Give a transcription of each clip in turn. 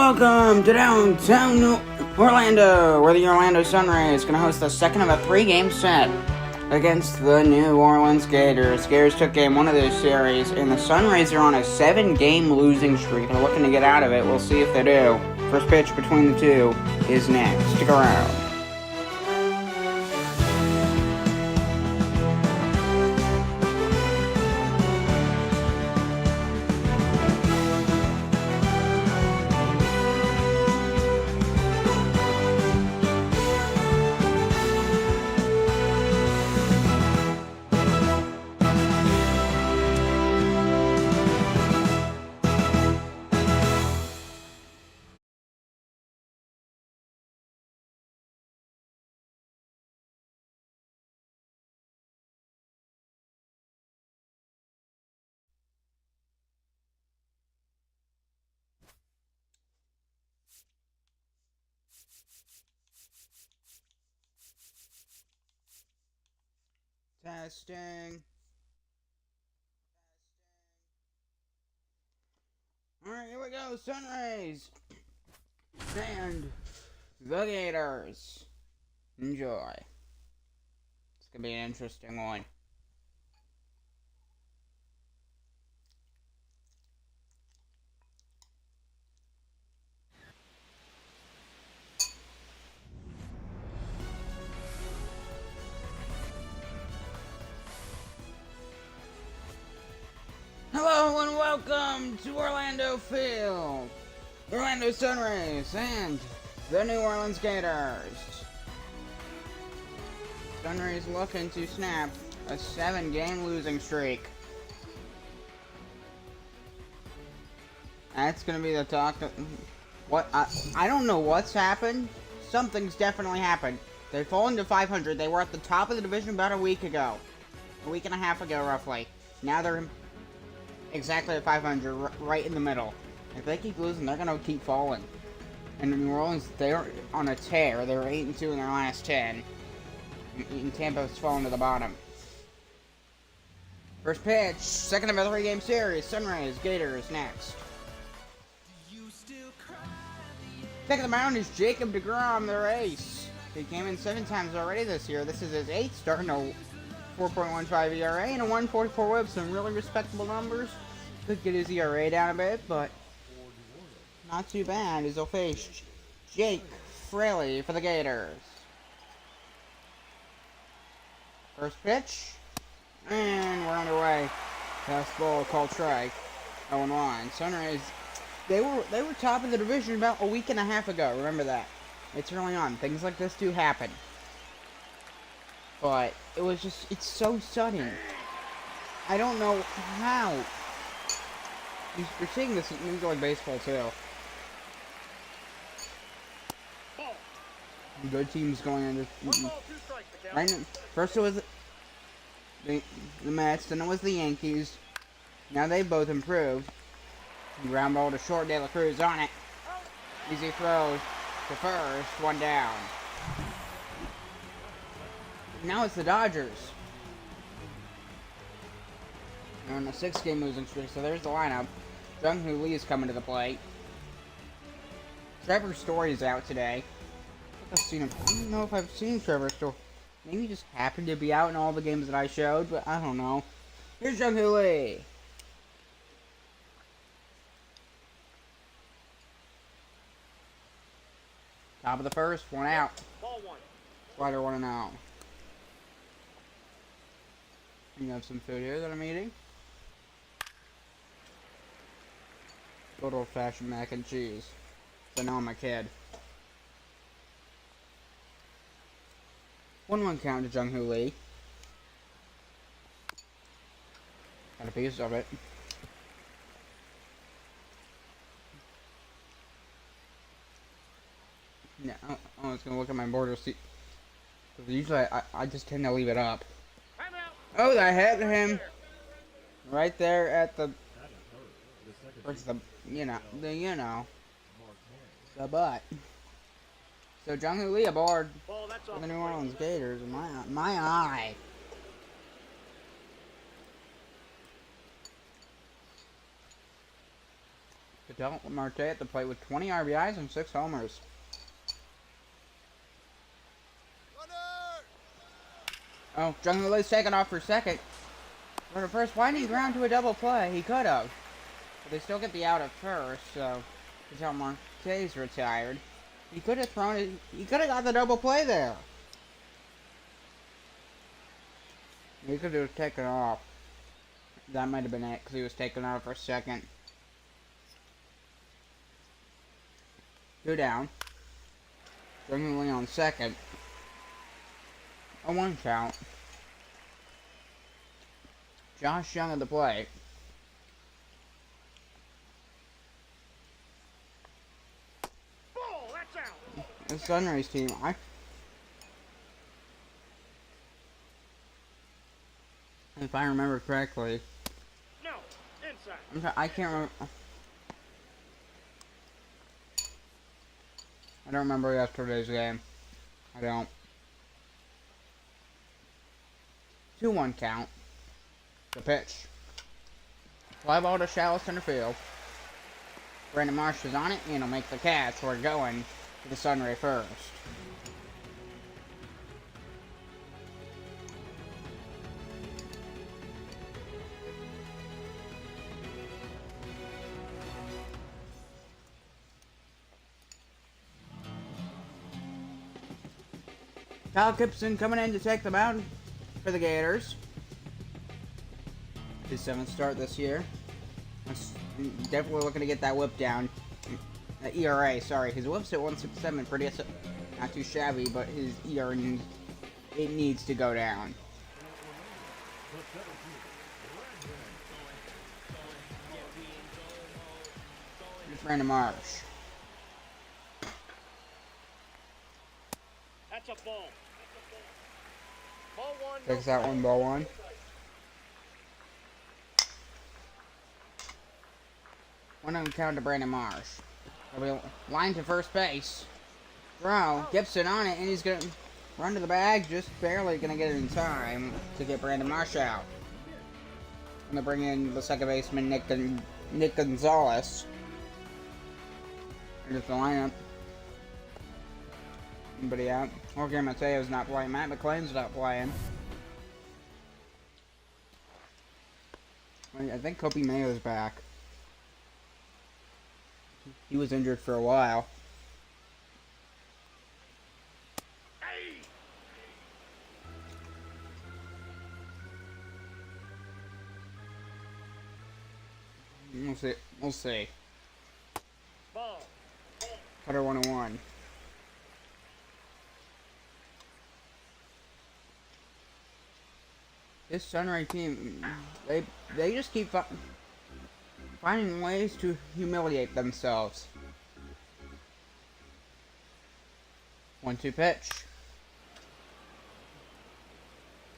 welcome to downtown Orlando, where the Orlando Sunrays is going to host the second of a three-game set against the New Orleans Gators. Gators took game one of this series, and the Sunrays are on a 7-game losing streak. They're looking to get out of it. We'll see if they do. First pitch between the two is next. Stick around. Testing. Alright, here we go. Sunrays and the Gators. Enjoy. It's gonna be an interesting one. Hello and welcome to Orlando Field. Orlando Sunrays and the New Orleans Gators. Sunrays looking to snap a 7-game losing streak. That's gonna be the talk. What? I don't know what's happened. Something's definitely happened. They've fallen to 500. They were at the top of the division about a week ago. A week and a half ago, roughly. Now they're exactly at 500, right in the middle. If they keep losing, they're gonna keep falling. And New Orleans, they're on a tear. They were 8-2 in their last 10. And Tampa's fallen to the bottom. First pitch, second of a 3-game series. Sunrays, Gators next. Second the mound is Jacob DeGrom, their ace. He came in 7 times already this year. This is his 8th, starting a 4.15 ERA and a 144 whip. Some really respectable numbers. Could get his ERA down a bit, but not too bad, as he'll face Jake Fraley for the Gators. First pitch, and we're underway. Fastball called strike. 0-1. Sunrays, they were top of the division about a week and a half ago. Remember that. It's early on. Things like this do happen. But it was just, it's so sudden. I don't know how. You're seeing this in Major League Baseball too. Good teams going into right now. First it was the Mets, then it was the Yankees. Now they've both improved. Ground ball to short, De La Cruz on it. Easy throw to first, 1 down. Now it's the Dodgers. They're on a 6-game losing streak, so there's the lineup. Jung-Hoo Lee is coming to the plate. Trevor Story's out today. I don't know if I've seen Trevor Story. Maybe he just happened to be out in all the games that I showed, but I don't know. Here's Jung-Hoo Lee. Top of the first, 1 out. Ball 1. Slider 1-0. You have some food here that I'm eating. Good old-fashioned mac and cheese. So now I'm a kid. 1-1 count to Jung-Hoo Lee. Got a piece of it. Yeah, I was gonna look at my board to see. Because usually I just tend to leave it up. Oh, I hit him right there at the. Where's the the butt. So Jung-Hoo Lee aboard for the New Orleans Gators. My eye. Adele Marte at the plate with 20 RBIs and 6 homers. Oh, Jungle Li's taken off for second. For the first, why didn't he ground to a double play? He could have. But they still get the out at first, so Adele Marte's retired. He could have thrown it. He could have got the double play there. He could have taken off. That might have been it, because he was taken out for second. 2 down. Jungle Li on second. A 1 count. Josh Young at the plate. Ball, that's out. The Sunrays team, if I remember correctly. No, inside. I can't remember. I don't remember yesterday's game. I don't. 2-1 count. The pitch. Fly ball to shallow center field. Brandon Marsh is on it, and he'll make the catch. We're going to the Sunray first. Kyle Gibson coming in to take the mound for the Gators. His 7th start this year. Definitely looking to get that whip down. ERA, sorry. His whip's at 167, pretty not too shabby, but his ERA it needs to go down. Here's Brandon Marsh. That's a ball. Ball one. Takes that one, ball 1. One on count to Brandon Marsh. He'll be line to first base. Throw. Gibson on it, and he's going to run to the bag. Just barely going to get it in time to get Brandon Marsh out. I'm going to bring in the second baseman, Nick Gonzalez. Here's the lineup. Anybody out? Jorge Mateo's not playing. Matt McClain's not playing. I think Kobe Mayo's back. He was injured for a while. We'll see. We'll see. Ball. Cutter 101. This Sunray team, they just keep finding ways to humiliate themselves. 1-2 pitch.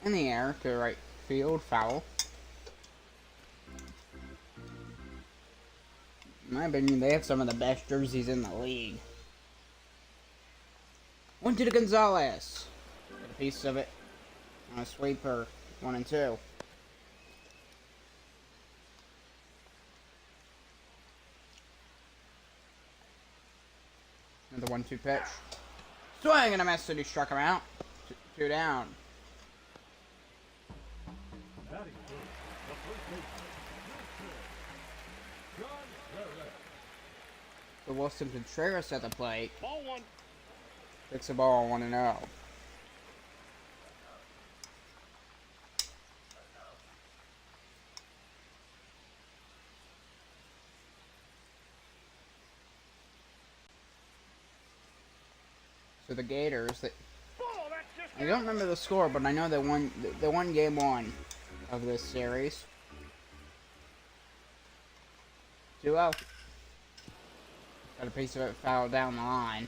In the air to right field, foul. In my opinion, they have some of the best jerseys in the league. 1-2 to Gonzalez. Get a piece of it on a sweeper. 1-2. Another 1-2 pitch. Swing and a miss, and he struck him out. 2 down. The Wilson Contreras at the plate. Ball 1. Picks the ball 1-0. So the Gators, I don't remember the score, but I know they won game 1 of this series. 2-0. Got a piece of it fouled down the line.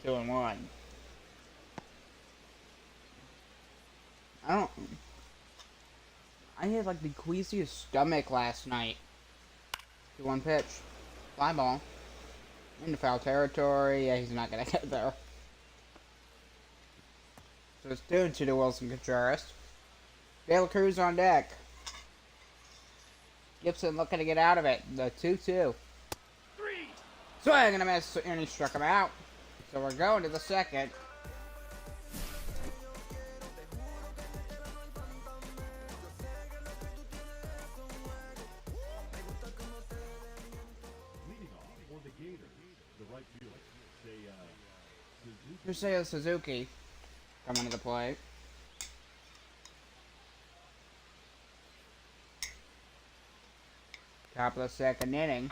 2-1. I had like the queasiest stomach last night. 2-1 pitch. Fly ball. Into foul territory. Yeah, he's not gonna get there. So it's 2-2 to Wilson Contreras. De La Cruz on deck. Gibson looking to get out of it. The 2-2. Swing and a miss, and he struck him out. So we're going to the second. Leading off for the Gators, the right fielder, Yusei Suzuki coming to the plate. Top of the second inning.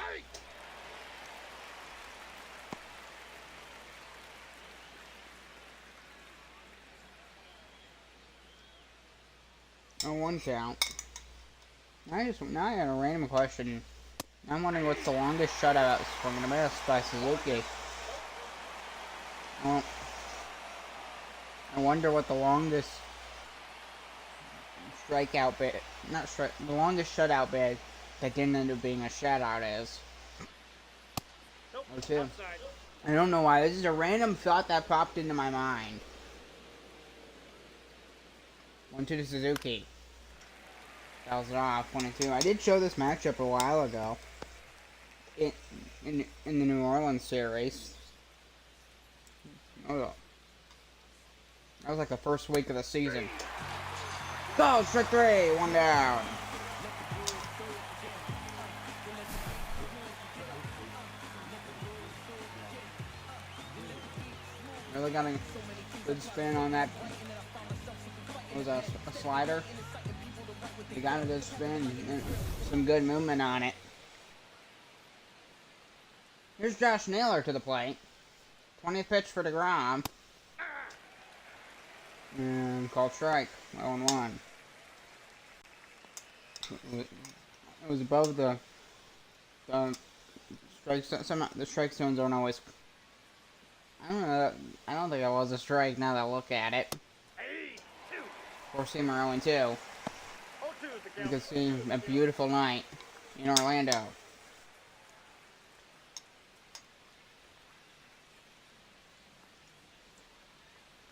Oh, one count. Now I got a random question. I'm wondering what's the longest shutout swing and a miss by Suzuki. Well, I wonder what the longest strikeout bid, the longest shutout bid that didn't end up being a shutout is. Nope. Oh, two. Outside. I don't know why. This is a random thought that popped into my mind. 1-2 to Suzuki. Fouls it off. 1-2. I did show this matchup a while ago. In the New Orleans series. Oh, that was like the first week of the season. Go! Strike 3! One down. Really got a good spin on that. It was a slider. He got a good spin and some good movement on it. Here's Josh Naylor to the plate. 20th pitch for DeGrom. And called strike. 0-1. It was above the strike zone. The strike zones don't always. I don't know. I don't think it was a strike now that I look at it. Hey, 2. Four-seamer 0-2. 0-2 is the You count. can see a beautiful night in Orlando.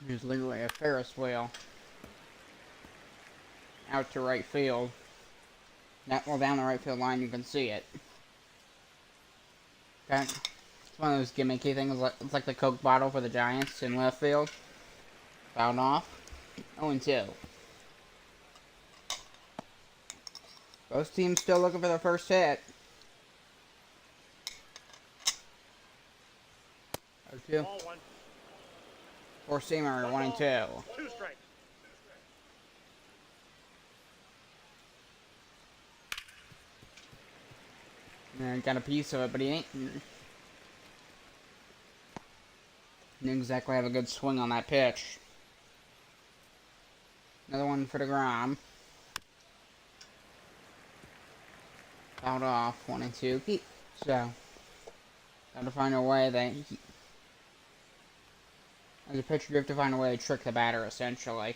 There's literally a Ferris wheel out to right field. Well, down the right field line, you can see it. Okay. It's one of those gimmicky things. It's like the Coke bottle for the Giants in left field. Fouled off. 0-2. Both teams still looking for their first hit. 0-2. Ball 1. Four-seamer 1-2. 2 strikes. And got a piece of it, but he didn't exactly have a good swing on that pitch. Another one for DeGrom. Fouled off, 1-2. So, got to find a way that as a pitcher, you have to find a way to trick the batter, essentially,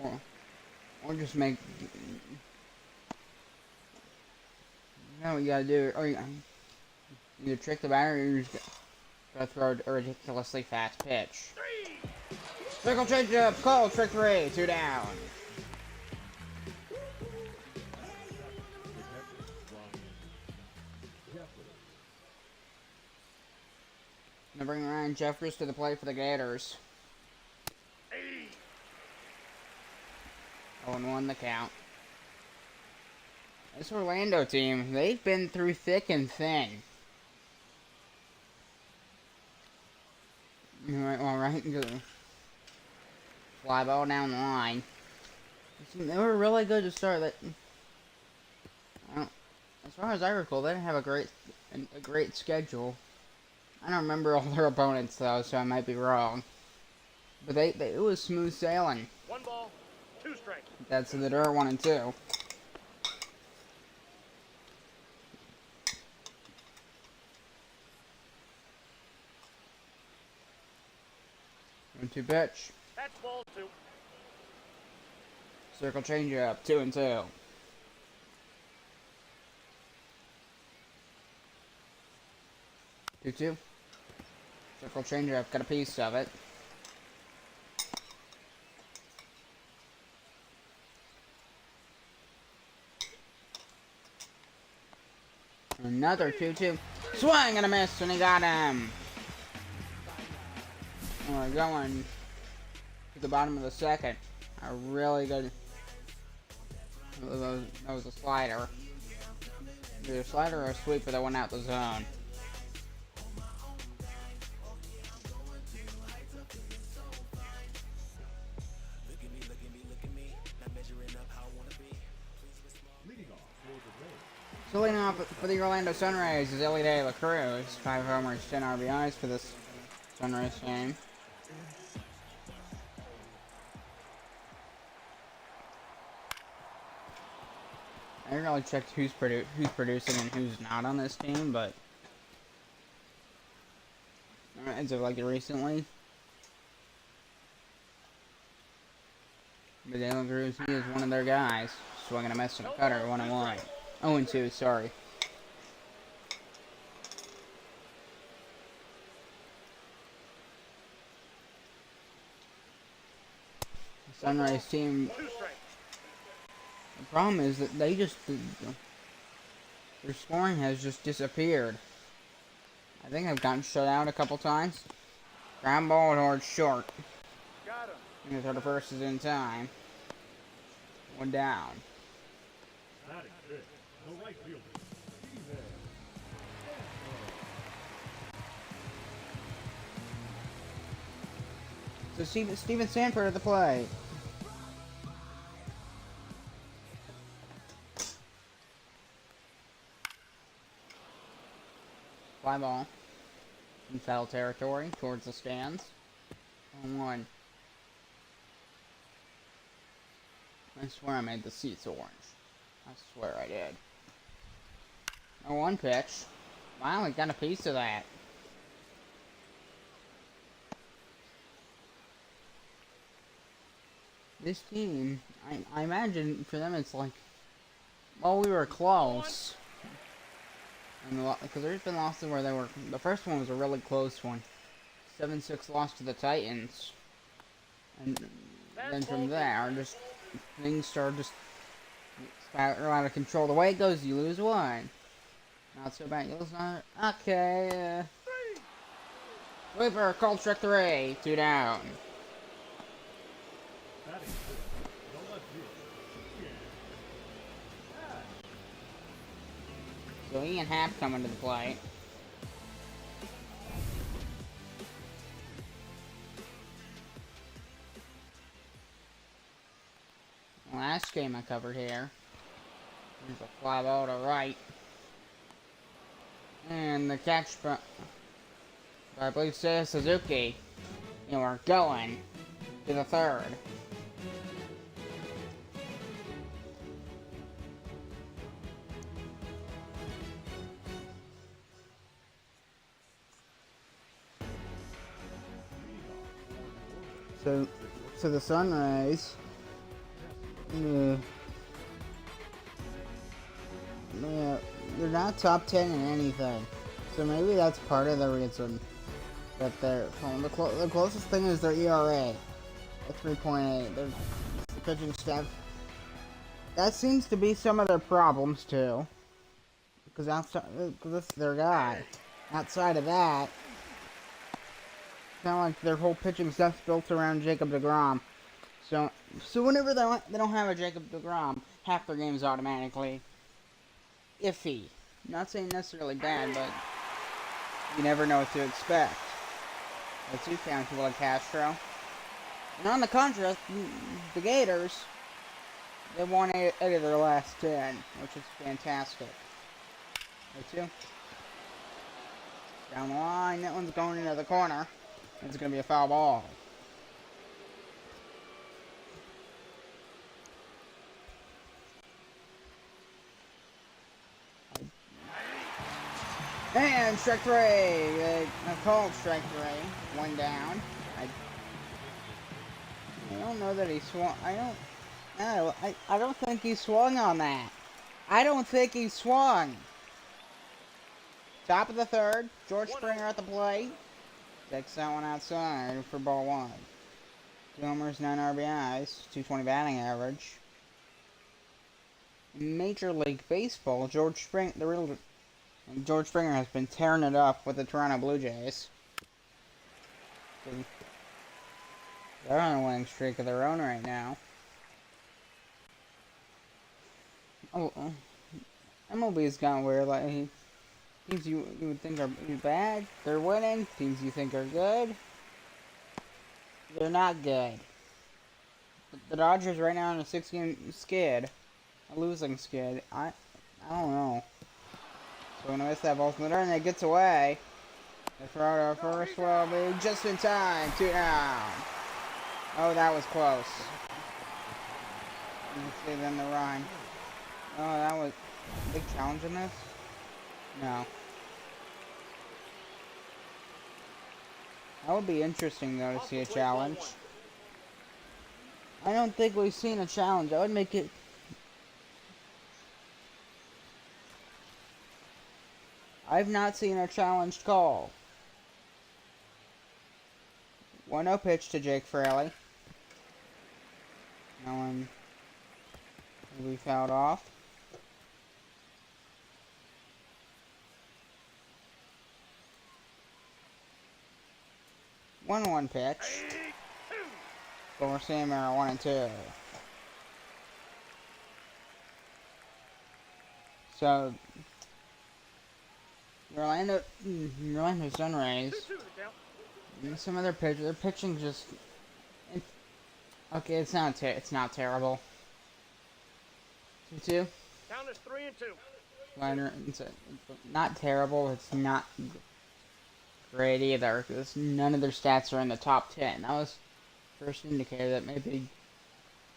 or just make. You know what you gotta do, or you either trick the batter, or you just gotta throw a ridiculously fast pitch. 3. Circle changeup, call, trick 3, 2 down. Gonna bring Ryan Jeffers to the plate for the Gators. 0-1 the count. This Orlando team, they've been through thick and thin. Right, fly ball down the line. They were really good to start. As far as I recall, they didn't have a great schedule. I don't remember all their opponents though, so I might be wrong. But it was smooth sailing. 1 ball, 2 strikes. That's the dirt 1-2. One-two pitch. That's ball 2. Circle changeup. 2-2. Two-two. Circle changeup. Got a piece of it. Another 2-2. Swing and a miss, and he got him. And we're going to the bottom of the second. A really good. That was a slider. Either a slider or a sweeper that went out the zone. So leading off for the Orlando Sunrays is Ellie De La Cruz. 5 homers, 10 RBIs for this Sunrays game. I haven't really checked who's producing and who's not on this team, but as of like recently. But De La Cruz, he is one of their guys. Swinging a miss and a cutter, 1-1. 0-2, sorry. The Sunrise team. The problem is that they just their scoring has just disappeared. I think I've gotten shut out a couple times. Ground ball towards short. Got him. And the 31st is in time. One down. Batting fifth, the right fielder. So Steven Sanford at the plate. Fly ball in foul territory towards the stands. 1-1. I swear I made the seats orange. I swear I did. 0-1 pitch. Finally got a piece of that. This team, I imagine for them it's like, well, we were close. Because there's been losses where they were, the first one was a really close one. 7-6 loss to the Titans. And then from there, just things started just out of control. The way it goes, you lose one. Not so bad, you lose another. Okay, Sweeper, called strike 3, 2 down. Batting fifth, the left fielder. So Ian Happ coming to the plate. Last game I covered here. There's a fly ball to right. And the catch by I believe Seiya Suzuki. And we're going to the third. So the Sunrays, yeah, they're not top 10 in anything. So maybe that's part of the reason that they're the closest thing is their ERA at 3.8. Their pitching staff. That seems to be some of their problems too, because that's their guy. Outside of that. Kind of like their whole pitching stuff's built around Jacob deGrom. So whenever they don't have a Jacob deGrom, half their game's automatically iffy. Not saying necessarily bad, but you never know what to expect. Let's see, found people like Castro. And on the contrast, the Gators, they won 8 of their last 10, which is fantastic. Let's see. Down the line, that one's going into the corner. It's going to be a foul ball. And strike 3. I called strike 3. 1 down. I don't know that he swung. I don't think he swung on that. I don't think he swung. Top of the third. George Springer at the plate. Takes that one outside for ball 1. 2 homers, 9 RBIs, 220 batting average. In Major League Baseball, George Springer, the real And George Springer has been tearing it up with the Toronto Blue Jays. They're on a winning streak of their own right now. Oh, MLB's gone weird. Like, teams you would think are bad, they're winning. Teams you think are good, they're not good. The Dodgers right now on a 6-game skid, a losing skid. I don't know. So when I miss that ball from the dirt and it gets away, the throw to first will be just in time. 2 down. Oh, that was close. You can see then the run. Oh, that was a big challenge in this? No. That would be interesting, though, to see a challenge. I don't think we've seen a challenge. That would make it... I've not seen a challenged call. 1-0 pitch to Jake Fraley. No one will be fouled off. One pitch. For Samara 1-2. So Orlando Sunrays. Some other pitchers, their pitching just. Okay, it's not terrible. 2-2. Count is 3-2. It's not terrible. It's not great either, because none of their stats are in the top 10. That was first indicator that maybe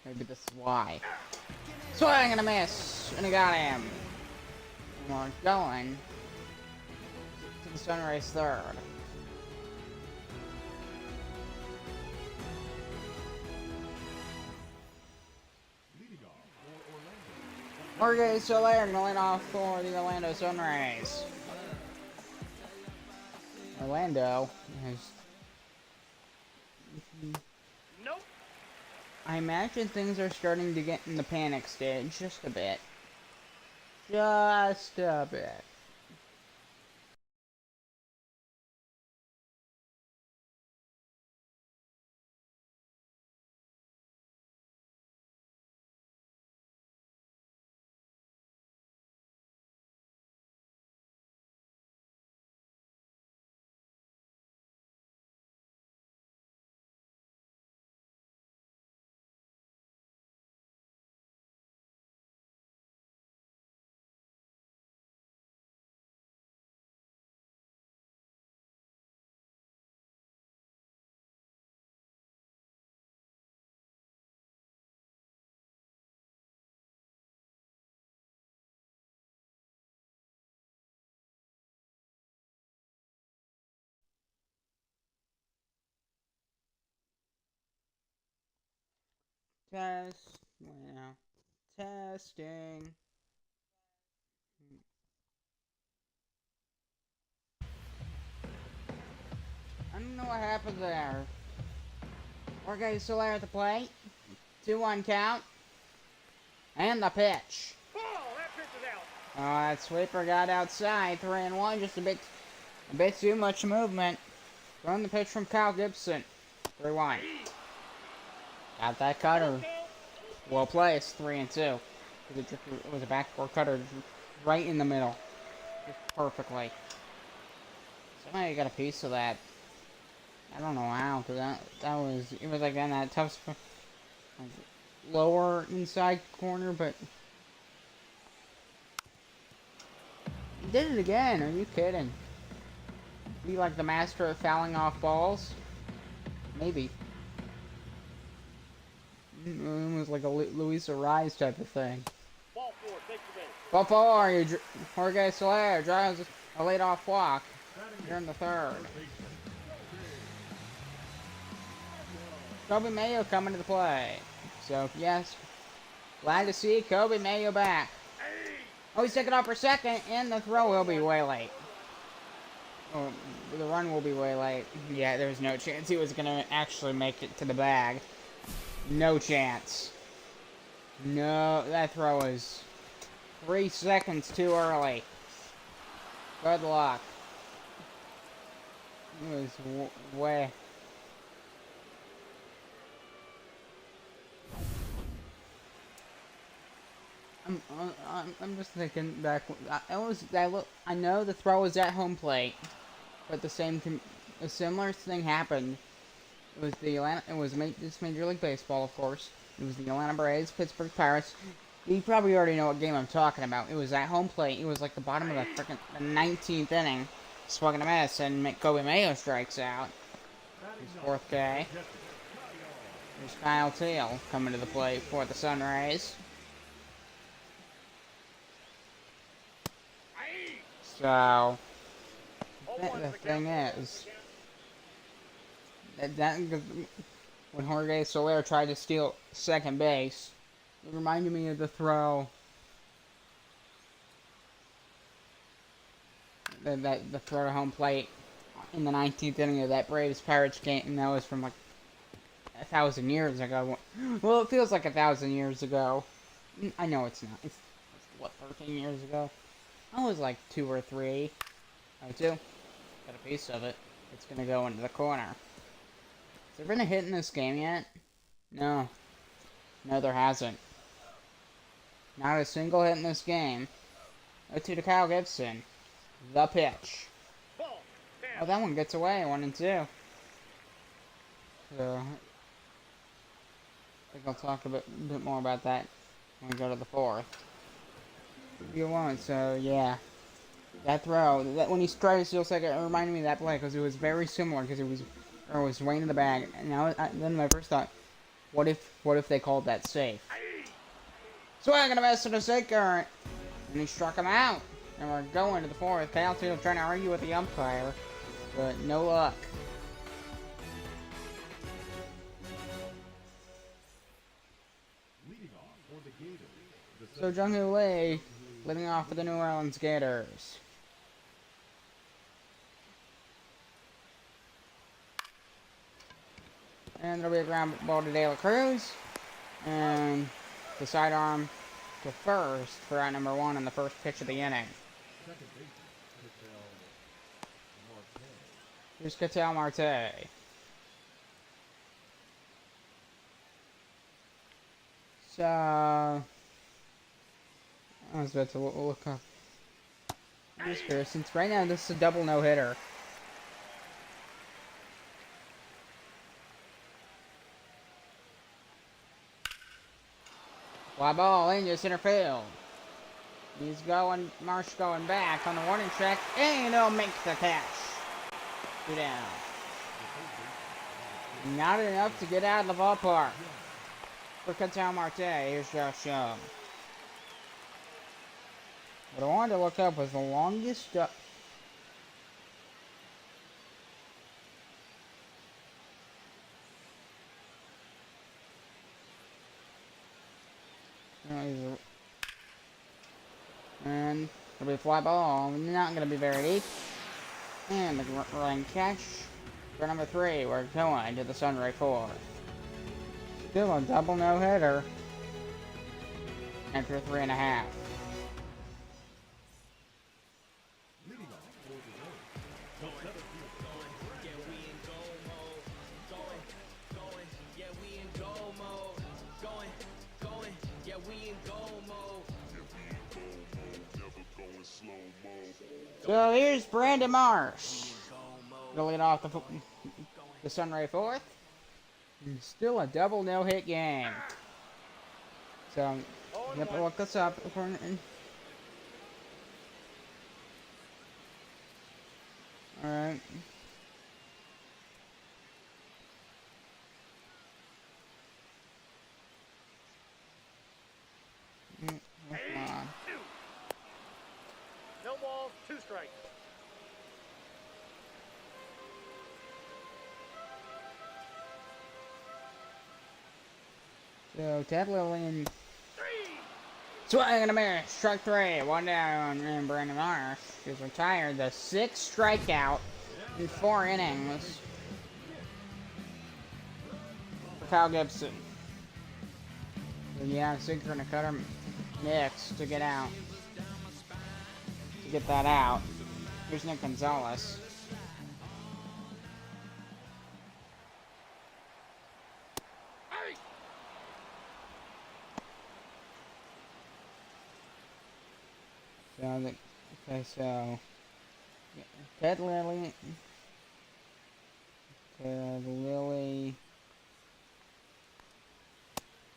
this is why. Swing and a miss, and he got him. And we're going to the Sunrays third. Jorge Soler going to lead off for the Orlando Sunrays. Orlando has... Nope. I imagine things are starting to get in the panic stage just a bit. Just a bit. Test. Well, testing. I don't know what happened there. Jorge Soler at the plate. 2-1 count. And the pitch. Ball! That pitch is out. Oh, that sweeper got outside. 3-1. Just a bit too much movement. Throwing the pitch from Kyle Gibson. 3-1. Got that cutter. Well placed. 3-2. It was a backdoor cutter right in the middle. Just perfectly. Somebody got a piece of that. I don't know how, because it was like in that tough spot. Like, lower inside corner, but he did it again. Are you kidding? Be like the master of fouling off balls? Maybe. It was like a Luis Ariz type of thing. Ball 4, take the base. Ball 4, Jorge Soler drives a leadoff walk here in the third. Kobe Mayo coming to the play. So, yes, glad to see Kobe Mayo back. Oh, he's taking off for second, and the throw will be way late. Oh, the run will be way late. Yeah, there's no chance he was going to actually make it to the bag. No chance. No, that throw is 3 seconds too early. Good luck. It was way. I'm just thinking back. I know the throw was at home plate, but a similar thing happened. It was it's Major League Baseball, of course. It was the Atlanta Braves, Pittsburgh Pirates. You probably already know what game I'm talking about. It was at home plate. It was like the bottom of the 19th inning. Swung and a miss, and Kobe Mayo strikes out. His fourth K. There's Kyle Teal coming to the plate for the Sunrays. So, the thing is, when Jorge Soler tried to steal second base, it reminded me of the throw the throw to home plate in the 19th inning of that Braves Pirates game, and that was from like 1,000 years ago. Well, it feels like 1,000 years ago. I know it's not. It's what, 13 years ago? I was like 2 or 3. Oh, 2. Got a piece of it. It's gonna go into the corner. Has there been a hit in this game yet? No. No, there hasn't. Not a single hit in this game. 0-2 to Kyle Gibson. The pitch. Oh, that one gets away. 1-2. So, I think I'll talk a bit more about that when we go to the fourth. You won't, so yeah. That throw, when he tried to steal second, it reminded me of that play because it was very similar because it was way in the bag. And then my first thought, what if they called that safe? Swing and a miss to the sinker, and he struck him out. And we're going to the fourth. Kyle Teal trying to argue with the umpire, but no luck. Leading off for the Gators. So Jung-Hoo Lee leading off for the New Orleans Gators. And there'll be a ground ball to De La Cruz. And the sidearm to first for out number 1 on the first pitch of the inning. Second baseman, Marte. Here's Ketel Marte. So, I was about to look up. I'm just curious, since right now this is a double no-hitter. Fly ball into center field. Marsh going back on the warning track, and he'll make the catch. 2 down. Not enough to get out of the ballpark. For Ketel Marte, here's Josh Young. What I wanted to look up was the longest and it'll be a fly ball, not going to be very deep. And the running catch for number 3. We're going to the Sunray 4th. Still a double no-hitter after 3.5. So here's Brandon Marsh to lead off the Sunray 4th. Still a double no-hit game. So, you have to look this up. Alright. No balls, 2 strikes. So, Ted Lillian swing and a miss. Strike 3. 1 down. And Brandon Marsh is retired. The 6th strikeout in 4 innings for Kyle Gibson. So, yeah, Sigurd and cutter mix to get out. To get that out. Here's Nick Gonzalez. Hey! Okay, so Ted Lilly,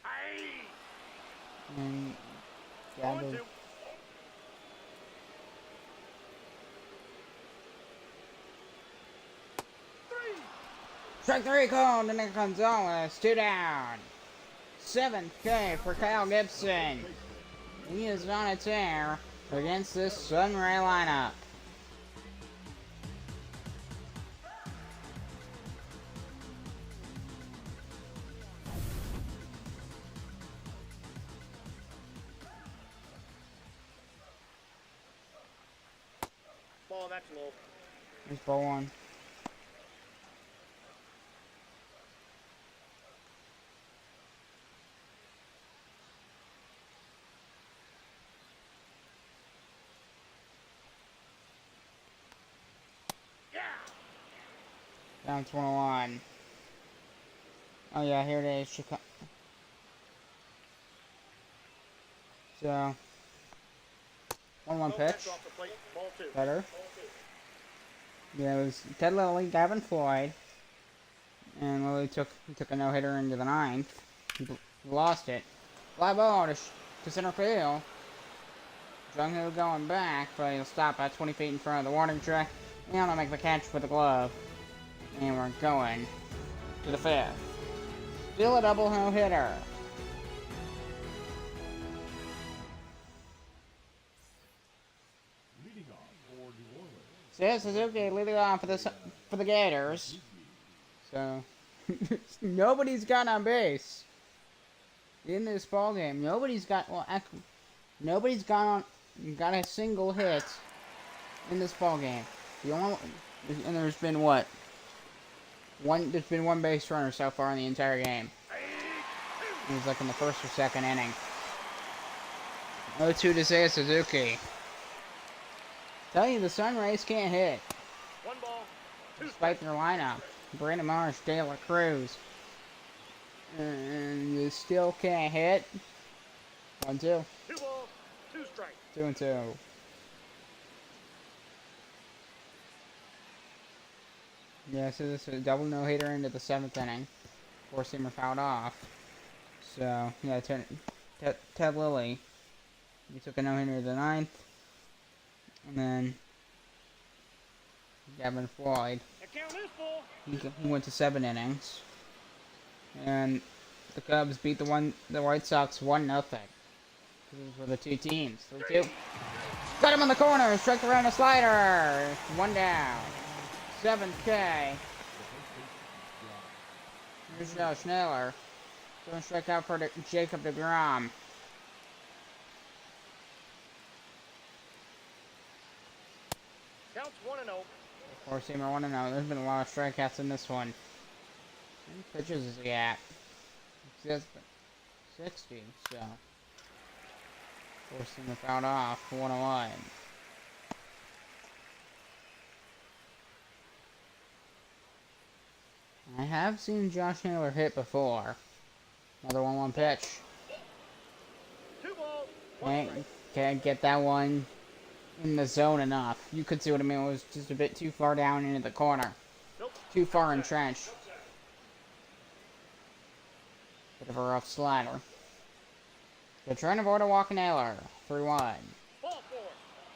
Hey! and Going Gabby. to. Three! Strike 3 called to Nick Gonzalez. 2 down. 7th K for Kyle Gibson. He is on a tear against this Sunray lineup. Ball, that's low. Here's ball 1. Yeah! Down 21. Oh yeah, here it is. Chicago. So 1-1 No pitch. catch off the plate. Ball 2. Better. Yeah, it was Ted Lilly, Gavin Floyd, and Lilly took a no-hitter into the 9th. He lost it. Fly ball to center field. Jung Ho going back, but he'll stop at 20 feet in front of the warning track. And he'll make the catch with the glove. And we're going to the 5th. Still a double no-hitter. Leading off for New Orleans. Seiya Suzuki leading on for the Gators. So nobody's got on base in this ball game. Nobody's got nobody's got a single hit in this ball game. The only and there's been what? There's been one base runner so far in the entire game. It was like in the 1st or 2nd inning. 0-2 to Seiya Suzuki. Tell you the Sunrays can't hit. 1 ball, 2 Despite their lineup. Brandon Marsh, De La Cruz. And you still can't hit. 1-2. 2 balls, 2 strikes. 2-2. Yeah, so this is a double no-hitter into the 7th inning. Four-seamer fouled off. So, yeah, Ted Lilly. He took a no-hitter to the 9th. And then Gavin Floyd. The count is full. He went to 7 innings. And the Cubs beat the White Sox 1-0. These were the two teams. 3-2. Got him in the corner. Struck around a slider. 1 down. 7th K. Here's Josh Naylor. Going to strike out for Jacob deGrom. Counts 1-0. Four-seamer 1-0. There's been a lot of strikeouts in this one. How many pitches is he at? He says 60, so. Four-seamer fouled off. 1-1. I have seen Josh Naylor hit before. Another 1-1 pitch. 2 balls, 1 strike. Can't get that one in the zone enough. You could see what I mean. It was just a bit too far down into the corner. Nope. Too far entrenched. Bit of a rough slider. They're trying to avoid a walk Naylor. 3-1. Ball 4.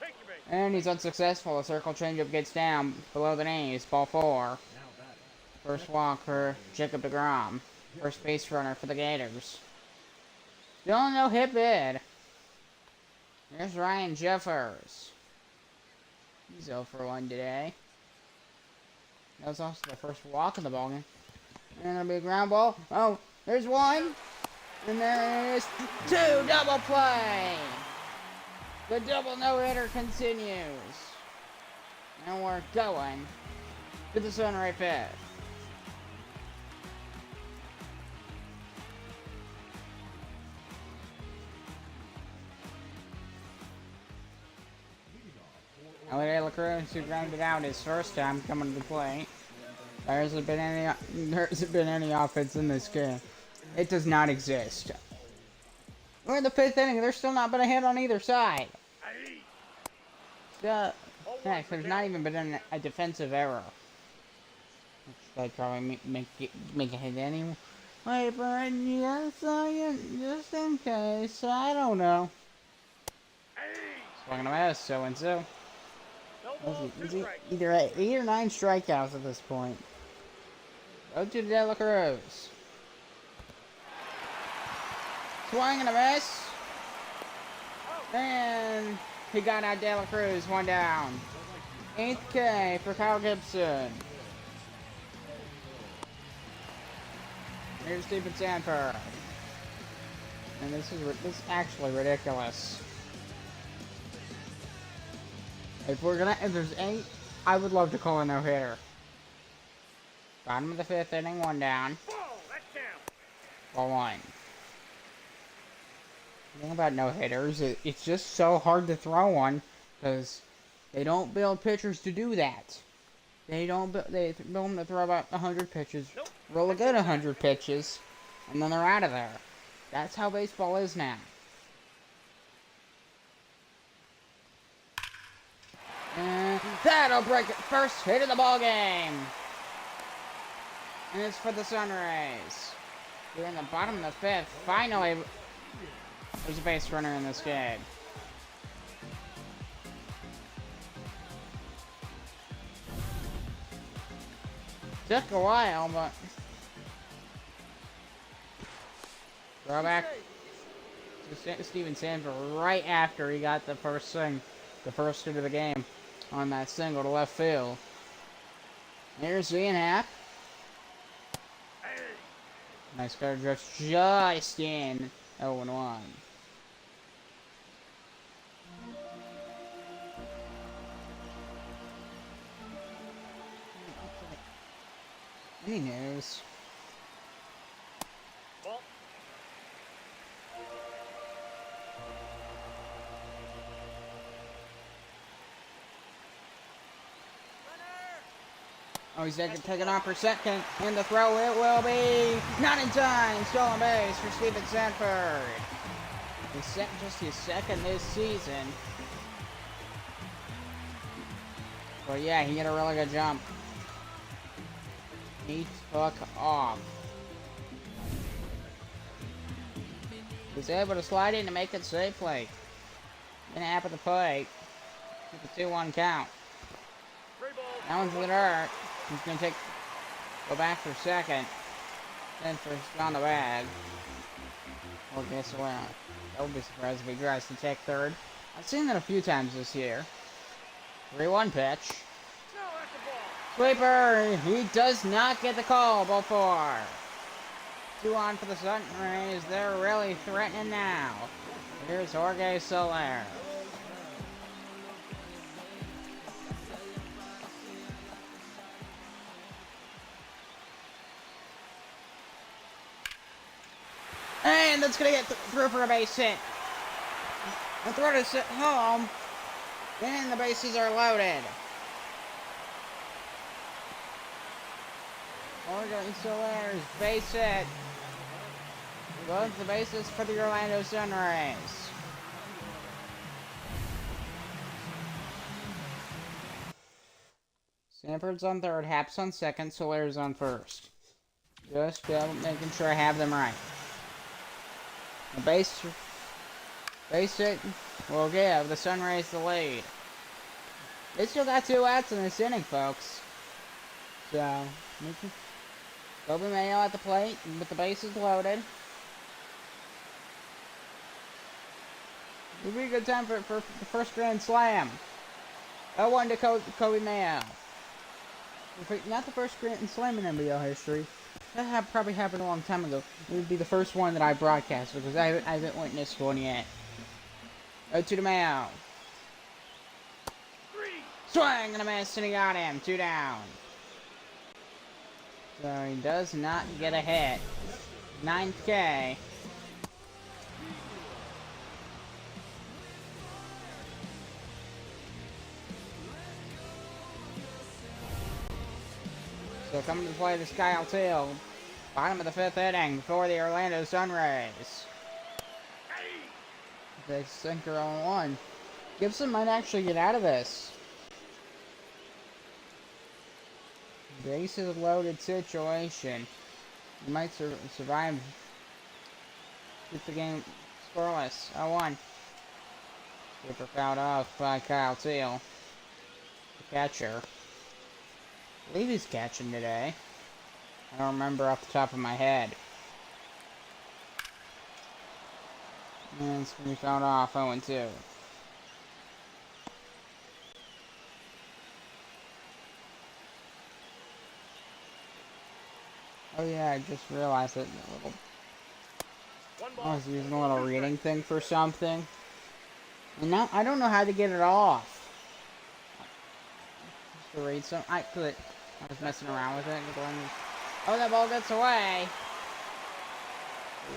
Take your base. And he's unsuccessful. A circle changeup gets down below the knees. Ball 4. First walk for Jacob deGrom. First base runner for the Gators. Still no hit bid. Here's Ryan Jeffers. He's 0 for 1 today. That was also the first walk of the ballgame. And it'll be a ground ball. Oh, there's 1. And there's 2. Double play. The double no-hitter continues. And we're going to the Sunray 5th. Leading off for De La Cruz, who grounded out his first time coming to the plate. There hasn't been any offense in this game. It does not exist. We're in the 5th inning. There's still not been a hit on either side. Next, there's not even been a defensive error. I'd probably make a hit anyway. Wait, but yes, just in case. I don't know. Swung and a miss, so and so. Either 8 or 9 strikeouts at this point. Go to De La Cruz. Swung and a miss. And he got out De La Cruz, 1 down. 8th K for Kyle Gibson. Here's Steven Sanford. And this is actually ridiculous. If there's 8, I would love to call a no-hitter. Bottom of the 5th inning, 1 down. Ball 1. The thing about no-hitters, it's just so hard to throw one, because they don't build pitchers to do that. They build them to throw about 100 pitches, roll a good 100 pitches, and then they're out of there. That's how baseball is now. And that'll break it. First hit of the ball game. And it's for the Sunrays. We're in the bottom of the 5th. Finally, there's a base runner in this game. Took a while, but throwback to Steven Sanford right after he got the first hit of the game on that single to left field. Here's Ian Happ. Nice card just in 0-1. Any news? Ball. Oh, he's taking off for second, and the throw, it will be not in time. Stolen base for Steven Sanford. Just his second this season. But yeah, he had a really good jump. He took off. He's able to slide in to make it safely. Gonna happen to the plate. With the 2-1 count. That one's with dirt. He's gonna go back for second. Then first on the bag. Well, guess what? I would be surprised if he tries to take third. I've seen that a few times this year. 3-1 pitch. Sweeper! He does not get the call. Ball 4. 2 on for the Sunrays. They're really threatening now. Here's Jorge Soler. And that's going to get through for a base hit. The throw is home. And the bases are loaded. Jorge Soler's base hit. Loads the bases for the Orlando Sunrays. Sanford's on third, Happ's on second, Soler's on first. Just making sure I have them right. The base hit will give the Sunrays the lead. They still got 2 outs in this inning, folks. So, Kobe Mayo at the plate with the bases loaded. It'll be a good time for the first grand slam. 0-1 to Kobe Mayo. Not the first grand slam in NBL history. That probably happened a long time ago. It would be the first one that I broadcast because I haven't witnessed one yet. 0-2 to Mayo. Swing and a miss, and he got him. 2 down. So he does not get a hit. 9th K. So coming to play this Kyle Teal. Bottom of the 5th inning for the Orlando Sunrays. They sinker on 1. Gibson might actually get out of this. Bases loaded situation. He might survive. Get the game scoreless. 0-1. Skipper fouled off by Kyle Teal. The catcher. I believe he's catching today. I don't remember off the top of my head. And it's going to be fouled off 0-2. Oh yeah, I just realized that I was using a little reading thing for something. And now I don't know how to get it off. Just to read some. I was messing around with it. Oh, that ball gets away.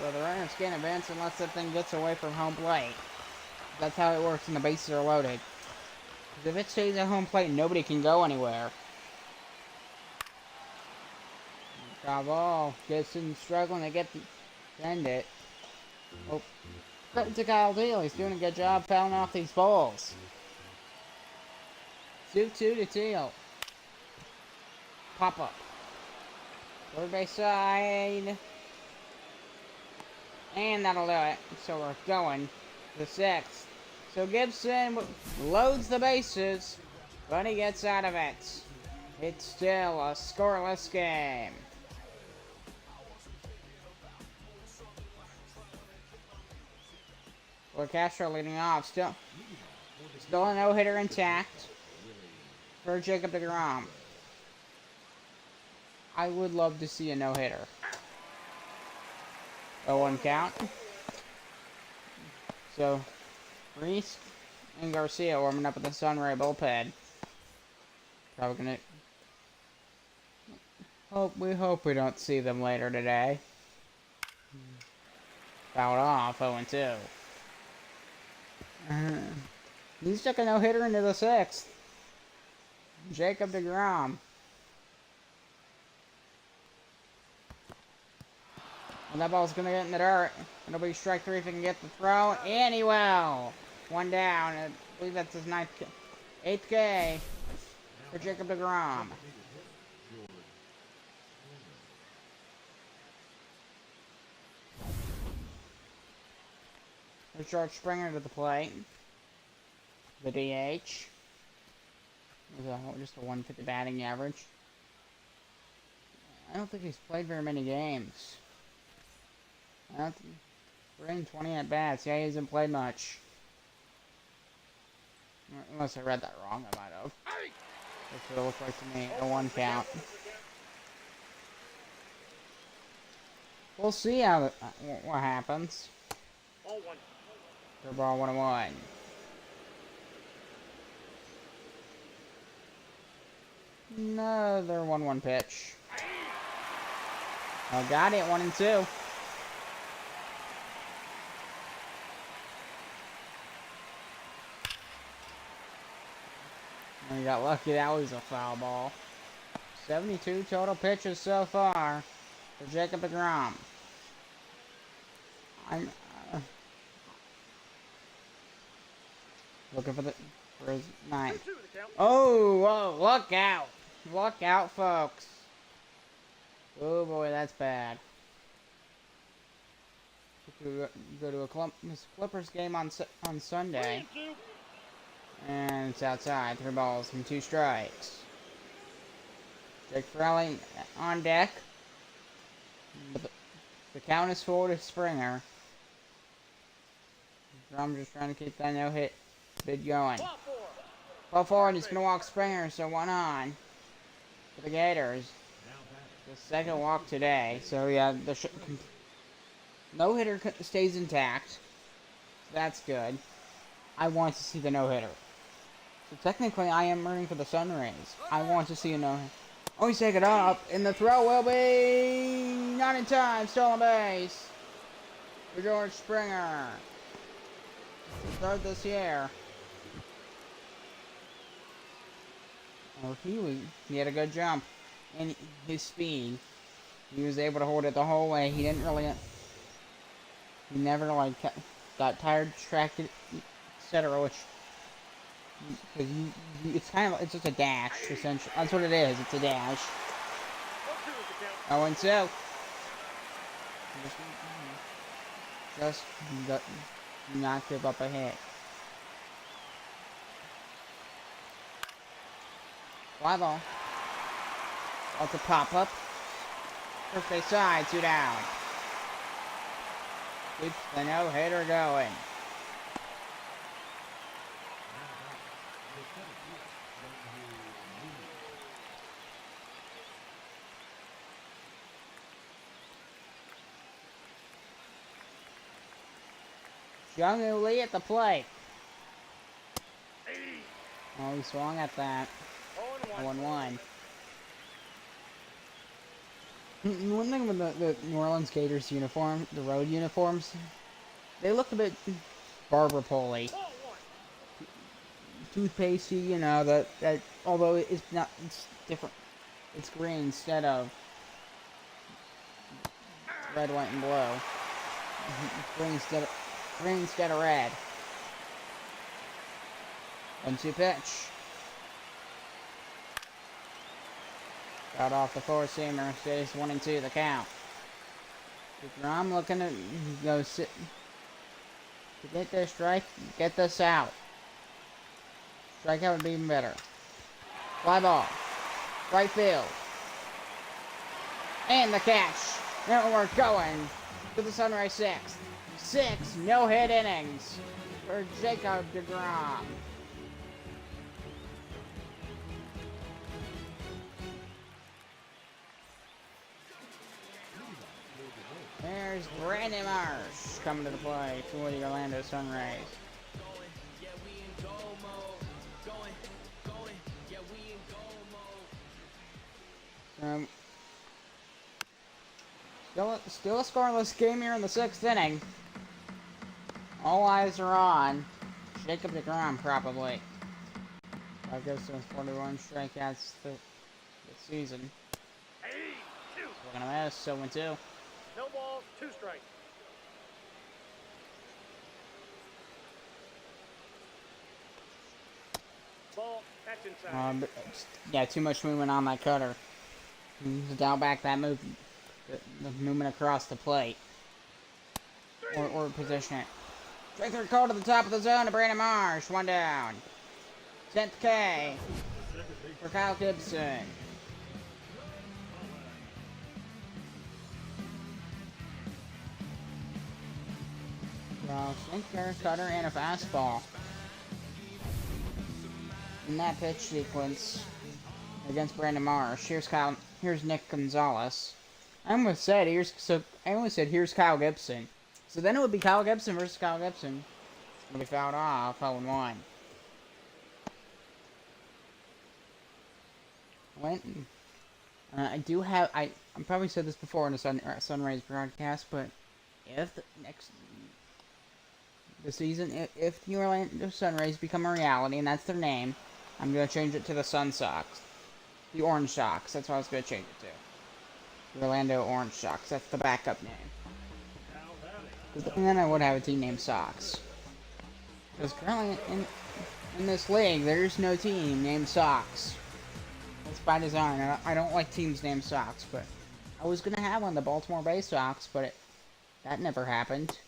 Well, the runners can't advance unless that thing gets away from home plate. That's how it works when the bases are loaded. Because if it stays at home plate, nobody can go anywhere. Foul ball. Gibson struggling to end it. Oh, credit to Kyle Teal. He's doing a good job fouling off these balls. 2-2 to Teal. Pop up. Third base side. And that'll do it. So we're going to 6th. So Gibson loads the bases, but he gets out of it. It's still a scoreless game. Well, Castro leading off. Still a no-hitter intact for Jacob deGrom. I would love to see a no-hitter. 0-1 count. So, Reese and Garcia warming up with the Sunray bullpen. Probably gonna... We hope we don't see them later today. Fouled off, 0-2. He stuck a no-hitter into the 6th. Jacob deGrom. Well, that ball's going to get in the dirt. It'll be strike 3 if he can get the throw. And he will. 1 down. I believe that's his 8th K for Jacob deGrom. George Springer to the plate. The DH. Just a 150 batting average. I don't think he's played very many games. We're in 20 at bats. Yeah, he hasn't played much. Unless I read that wrong, I might have. That's what it looked like to me. A 1 count. We'll see how what happens. Third ball 1-1. Another 1-1 pitch. Oh, got it. 1-2. We got lucky that was a foul ball. 72 total pitches so far for Jacob deGrom. I'm looking for his 9th. Oh, whoa, look out. Look out, folks. Oh boy, that's bad. Go to a Clippers game on Sunday. And it's outside. 3 balls and 2 strikes. Jake Fraley on deck. The count is 4 to Springer. I'm just trying to keep that no-hit bid going. Ball forward, he's going to walk Springer, so 1 on for the Gators. The 2nd walk today. So yeah, the no-hitter stays intact. That's good. I want to see the no-hitter. So technically, I am rooting for the Sunrays. I want to see a no-hitter. Oh, he's taking it up, and the throw will be not in time. Stolen base for George Springer. Start this year. Oh, he had a good jump. and his speed. He was able to hold it the whole way. He didn't really. He never like got tired, distracted, etc. Which, because it's kind of it's just a dash essentially. That's what it is. It's a dash. 1-2 is the count. Oh, and so just do not give up a hit. Fly ball. That's a pop up. First base side, 2 down. Keeps the no-hitter going. Jung Lee at the plate. Oh, he swung at that. 0-1. One thing with the New Orleans Gators uniform, the road uniforms, they look a bit barber pole-y. Toothpastey, you know, that although it's not, it's different. It's green instead of red, white, and blue. Green instead of red. 1-2 pitch. Got off the four-seamer. Stays 1-2 the count. I'm looking to go sit to get this strike. Get this out. Strikeout would be even better. Fly ball. Right field. And the catch. Now we're going to the Sunrays 6th. 6 no-hit innings for Jacob deGrom. There's Brandon Marsh coming to the plate for the Orlando Sunrays. Still a scoreless game here in the 6th inning. All eyes are on Jacob deGrom, probably. I guess there's 41 strikeouts this season. We're gonna miss, 0-2. No balls, 2 strikes. Ball, that's inside. Yeah, too much movement on that cutter. Dial back that move, the movement across the plate, or position it. Strike 3 call to the top of the zone to Brandon Marsh. 1 down. 10th K for Kyle Gibson. Well, sinker, cutter, and a fastball. In that pitch sequence against Brandon Marsh, here's Nick Gonzalez. I almost said here's Kyle Gibson. So then it would be Kyle Gibson versus Kyle Gibson. It's gonna be fouled off, 0-1. I do have I probably said this before in the Sunrays broadcast, but if the season, if the Orlando Sunrays become a reality, and that's their name, I'm going to change it to the Sun Sox. The Orange Sox, that's what I was going to change it to. The Orlando Orange Sox, that's the backup name. And then I would have a team named Sox. Because currently, in this league, there's no team named Sox. That's by design. I don't like teams named Sox, but I was going to have one, the Baltimore Bay Sox, but that never happened.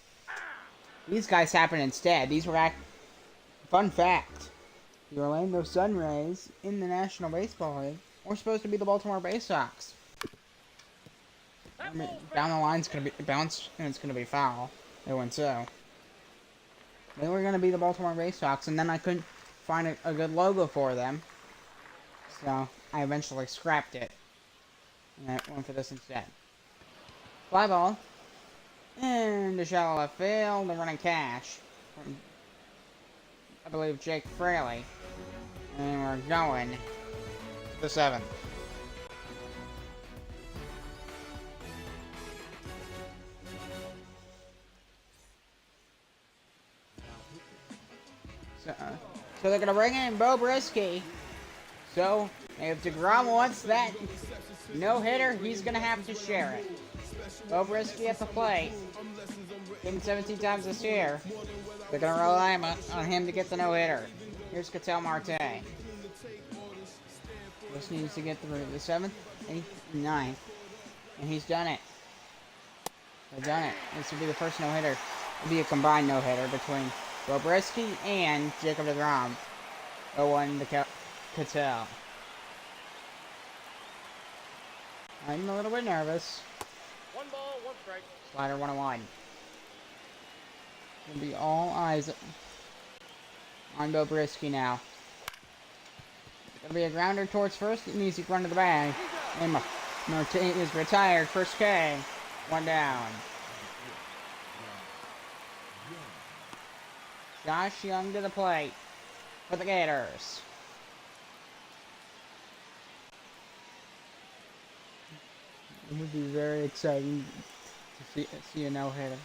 These guys happened instead. These were fun fact. The Orlando Sunrays in the National Baseball League were supposed to be the Baltimore Bay Sox. Down the line's gonna be bounce and it's gonna be foul. It went so. They were gonna be the Baltimore Bay Sox, and then I couldn't find a good logo for them. So I eventually scrapped it. And I went for this instead. Fly ball. And the shallow left field, the running cash from, I believe, Jake Fraley. And we're going to the 7th. So they're going to bring in Bo Brisky. So if deGrom wants that No hitter, he's going to have to share it. Bobrisky at the plate. Hit him 17 times this year. They're going to rely on him to get the no-hitter. Here's Ketel Marte. Just needs to get through the 7th, 8th, and 9th. And he's done it. They've done it. This would be the first no-hitter. It would be a combined no-hitter between Bobrisky and Jacob deGrom. 0-1 to Ketel. I'm a little bit nervous. 1 ball, 1 strike. Slider 1-1. It'll be all eyes on Bobrisky now. It'll be a grounder towards first. An easy run to the bag. And Marte is retired. First K. 1 down. Josh Young to the plate for the Gators. It would be very exciting to see a no-hitter.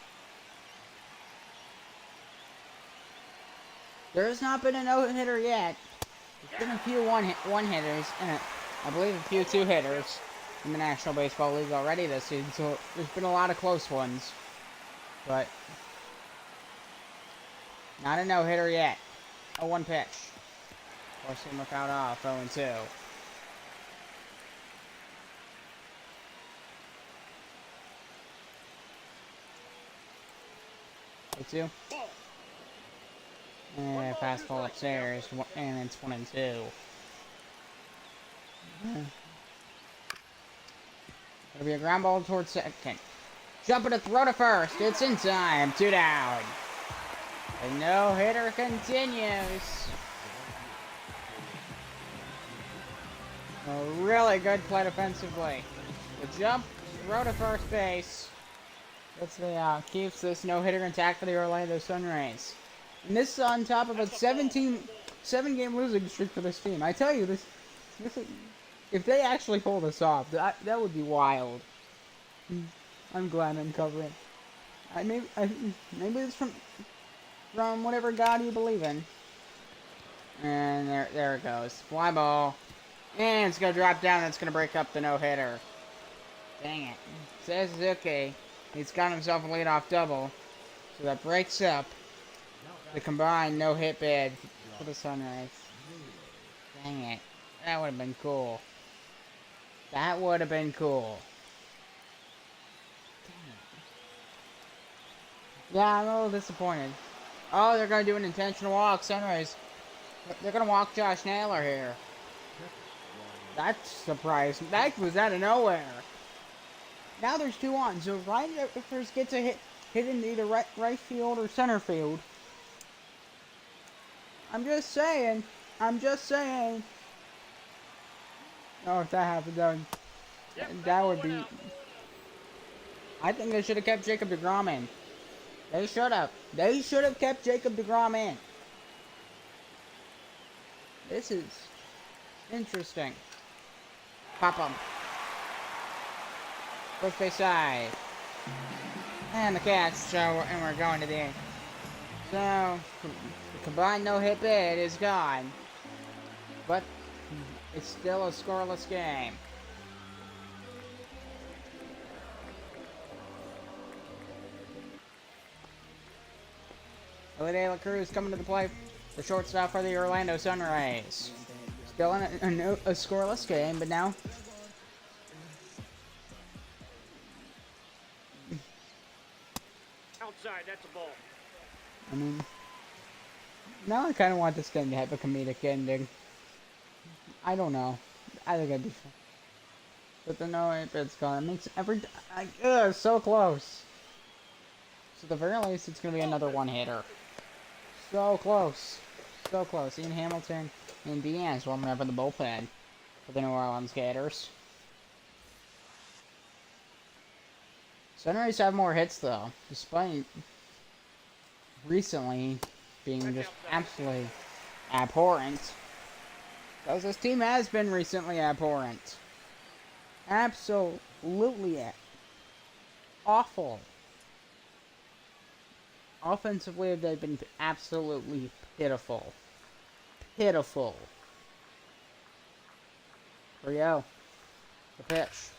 There has not been a no-hitter yet. There's been a few one-hitters and I believe a few two-hitters in the National Baseball League already this season, so there's been a lot of close ones. But not a no-hitter yet. 0-1 pitch. Four seamer fouled off. 0-2. Two. And fastball upstairs, and it's 1-2. It'll be a ground ball towards second. Jumping to throw to first. It's in time. 2 down. The no-hitter continues. A really good play defensively. The jump, throw to first base. Keeps this no-hitter intact for the Orlando Sunrays. And this is on top of a 7-game losing streak for this team. I tell you, this if they actually pull this off, that would be wild. I'm glad I'm covering. Maybe it's from whatever God you believe in. And there it goes. Fly ball. And it's going to drop down. That's going to break up the no-hitter. Dang it. Suzuki. He's got himself a leadoff double. So that breaks up the combined no-hit bid for the Sunrays. Dang it. That would have been cool. That would have been cool. Yeah, I'm a little disappointed. Oh, they're going to do an intentional walk. Sunrays. They're going to walk Josh Naylor here. That's surprising. That was out of nowhere. Now there's 2 on. So right-handers get to hit in either right field or center field. I'm just saying. Oh, if that happened, that would be... I think they should have kept Jacob deGrom in. They should have. They should have kept Jacob deGrom in. This is interesting. Pop him. First base side. And the catch, and we're going to the end. So, the combined no-hit bid is gone. But it's still a scoreless game. Jose De La Cruz coming to the plate for shortstop for the Orlando Sunrays. Still in a scoreless game, but now Outside, that's a ball. I mean, now I kind of want this game to have a comedic ending. I don't know. I think it'd be fun. But the no-hit bid's gone. It makes so close. So at the very least, it's going to be another one-hitter. So close. So close. Ian Hamilton and Diaz warming up in the bullpen for the New Orleans Gators. Sunrays have more hits, though, despite recently being just absolutely abhorrent. Because this team has been recently abhorrent. Absolutely awful. Offensively, they've been absolutely pitiful. Pitiful. 3-0. The pitch.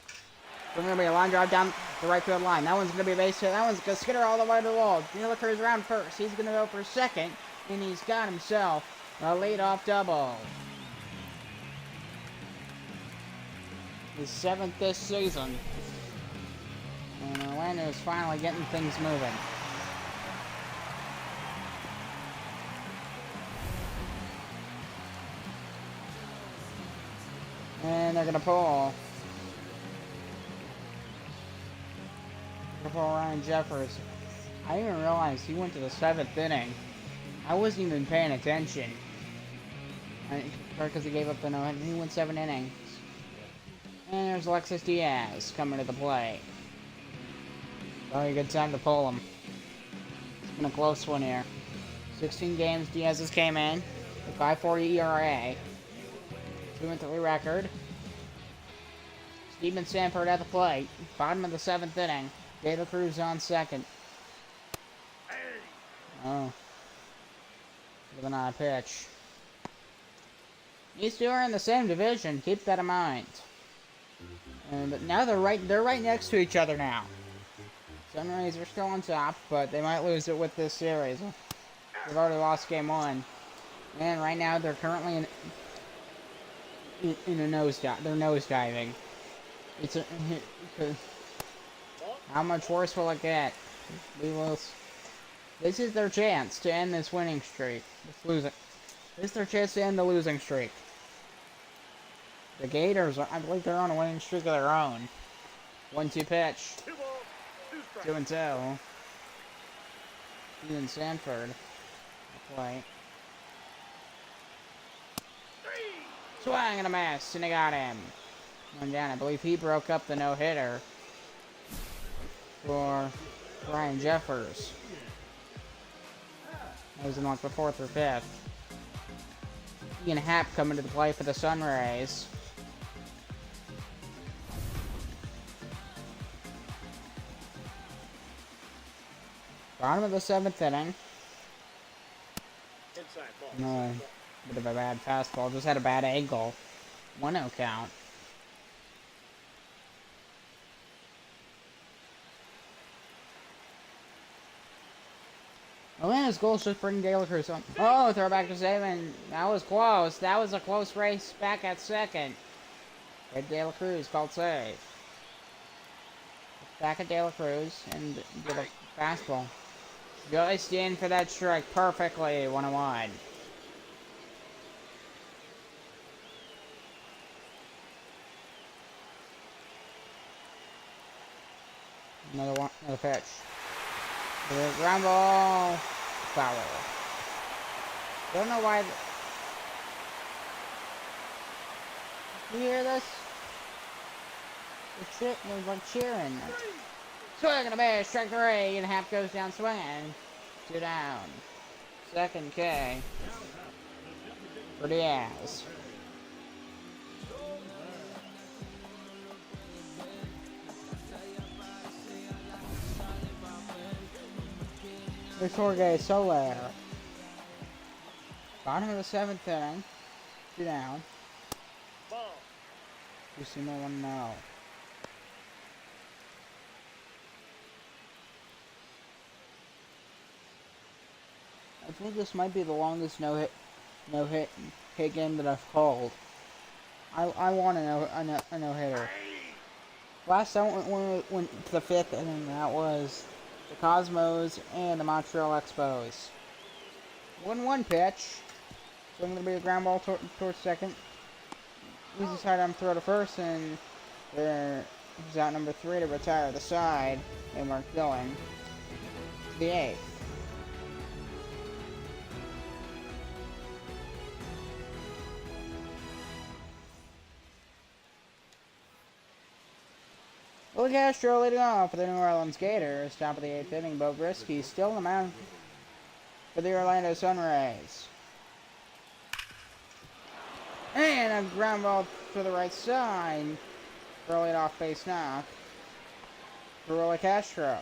There's going to be a line drive down the right field line. That one's going to be a base hit. That one's going to skitter all the way to the wall. De Cruz around first. He's going to go for second. And he's got himself a leadoff double. His 7th this season. And Orlando is finally getting things moving. And they're going to pull. For Ryan Jeffers. I didn't even realize he went to the 7th inning. I wasn't even paying attention. Because he gave up the no-hit. He went 7 innings. And there's Alexis Diaz coming to the plate. Very good time to pull him. It's been a close one here. 16 games Diaz has came in. With 5.40 ERA. 2-3 record. Steven Sanford at the plate. Bottom of the 7th inning. De La Cruz on second. Oh. With an eye pitch. These two are in the same division. Keep that in mind. But now they're right next to each other now. Sunrays are still on top, but they might lose it with this series. They've already lost game 1. And right now they're currently in a nosedive. They're nosediving. It's a... How much worse will it get? This is their chance to end this winning streak. This is their chance to end the losing streak. The Gators, I believe they're on a winning streak of their own. 1-2 pitch. 2-2. Steven Sanford. Play. Swing and a miss, and they got him. One down. I believe he broke up the no-hitter for Ryan Jeffers. That was in like the 4th or 5th. Ian Happ coming to the play for the Sunrays. Bottom of the 7th inning. No, bit of a bad fastball. Just had a bad angle. 1-0 count. Atlanta's goal is just bring De La Cruz on. Oh, throw back to Saban. That was close. That was a close race back at second. Red De La Cruz called safe. Back at De La Cruz and get a fastball. Just in for that strike perfectly. 1-1. Another pitch. The ground ball. Foul. Don't know why. You hear this? The shit was like cheering. Swing and a miss. Strike 3. And Happ goes down swinging. 2 down. Second K. For Diaz. There's Jorge Soler. Bottom of the 7th inning. 2 down. Ball. You see no one now. I think this might be the longest no hit game that I've called. I want a no hitter. Last time went to the 5th inning. That was the Cosmos and the Montreal Expos. 1-1 pitch. So I'm going to be a ground ball towards second. Easy sidearm throw to first, and there's out number 3 to retire the side. And Mark Dillon to the 8th. Willie Castro leading off for the New Orleans Gators. Top of the 8th inning, Bo Brisky still in the mound for the Orlando Sunrays. And a ground ball to the right side for a leadoff base knock for Willie Castro.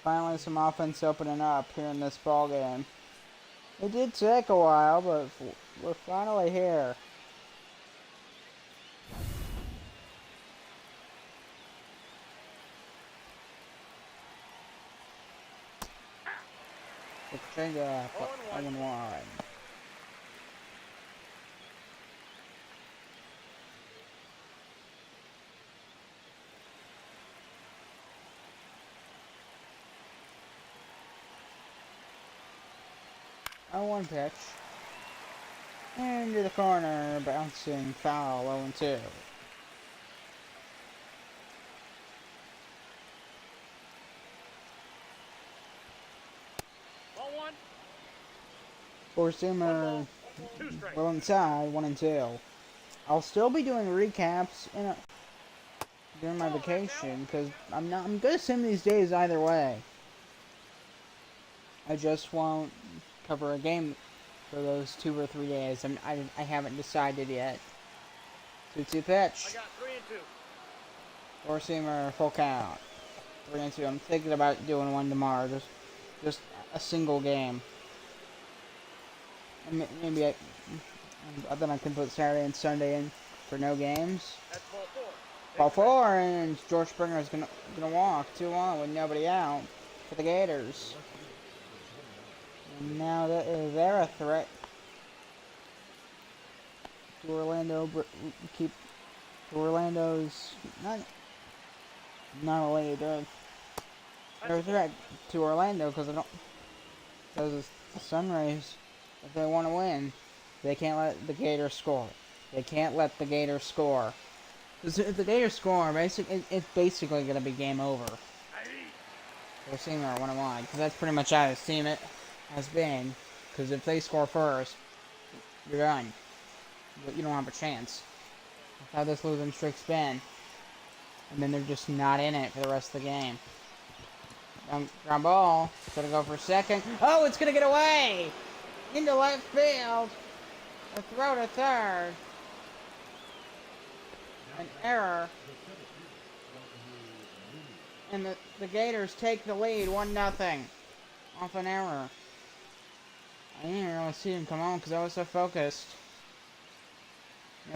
Finally some offense opening up here in this ball game. It did take a while, but We're finally here. Let's change it up. 0-1. One pitch. Into the corner, bouncing foul, 0-2. Ball one. Four-seamer, 2 strikes. well inside, 1-2. I'll still be doing recaps during my vacation because I'm gonna sim these days either way. I just won't cover a game for those 2 or 3 days. I haven't decided yet. 2-2 I pitch. got 3 and 2. Four-seamer, full count. 3-2. I'm thinking about doing one tomorrow. Just a single game. And maybe then I can put Saturday and Sunday in for no games. That's ball 4. Ball 4, and George Springer is gonna walk 2-1 with nobody out for the Gators. And now they're a threat to Orlando. Orlando's not a lead. They're a threat to Orlando because the Sunrays, if they want to win, they can't let the Gators score. They can't let the Gators score. If the Gators score, it's basically going to be game over. We'll see more 1-1, because that's pretty much how this team has been. Because if they score first, you're done. You don't have a chance. That's how this losing streak's been. And then they're just not in it for the rest of the game. Ground ball. Gonna go for second. Oh, it's gonna get away! Into left field. A throw to third. An error. And the Gators take the lead 1-0 off an error. I didn't really see him come on because I was so focused.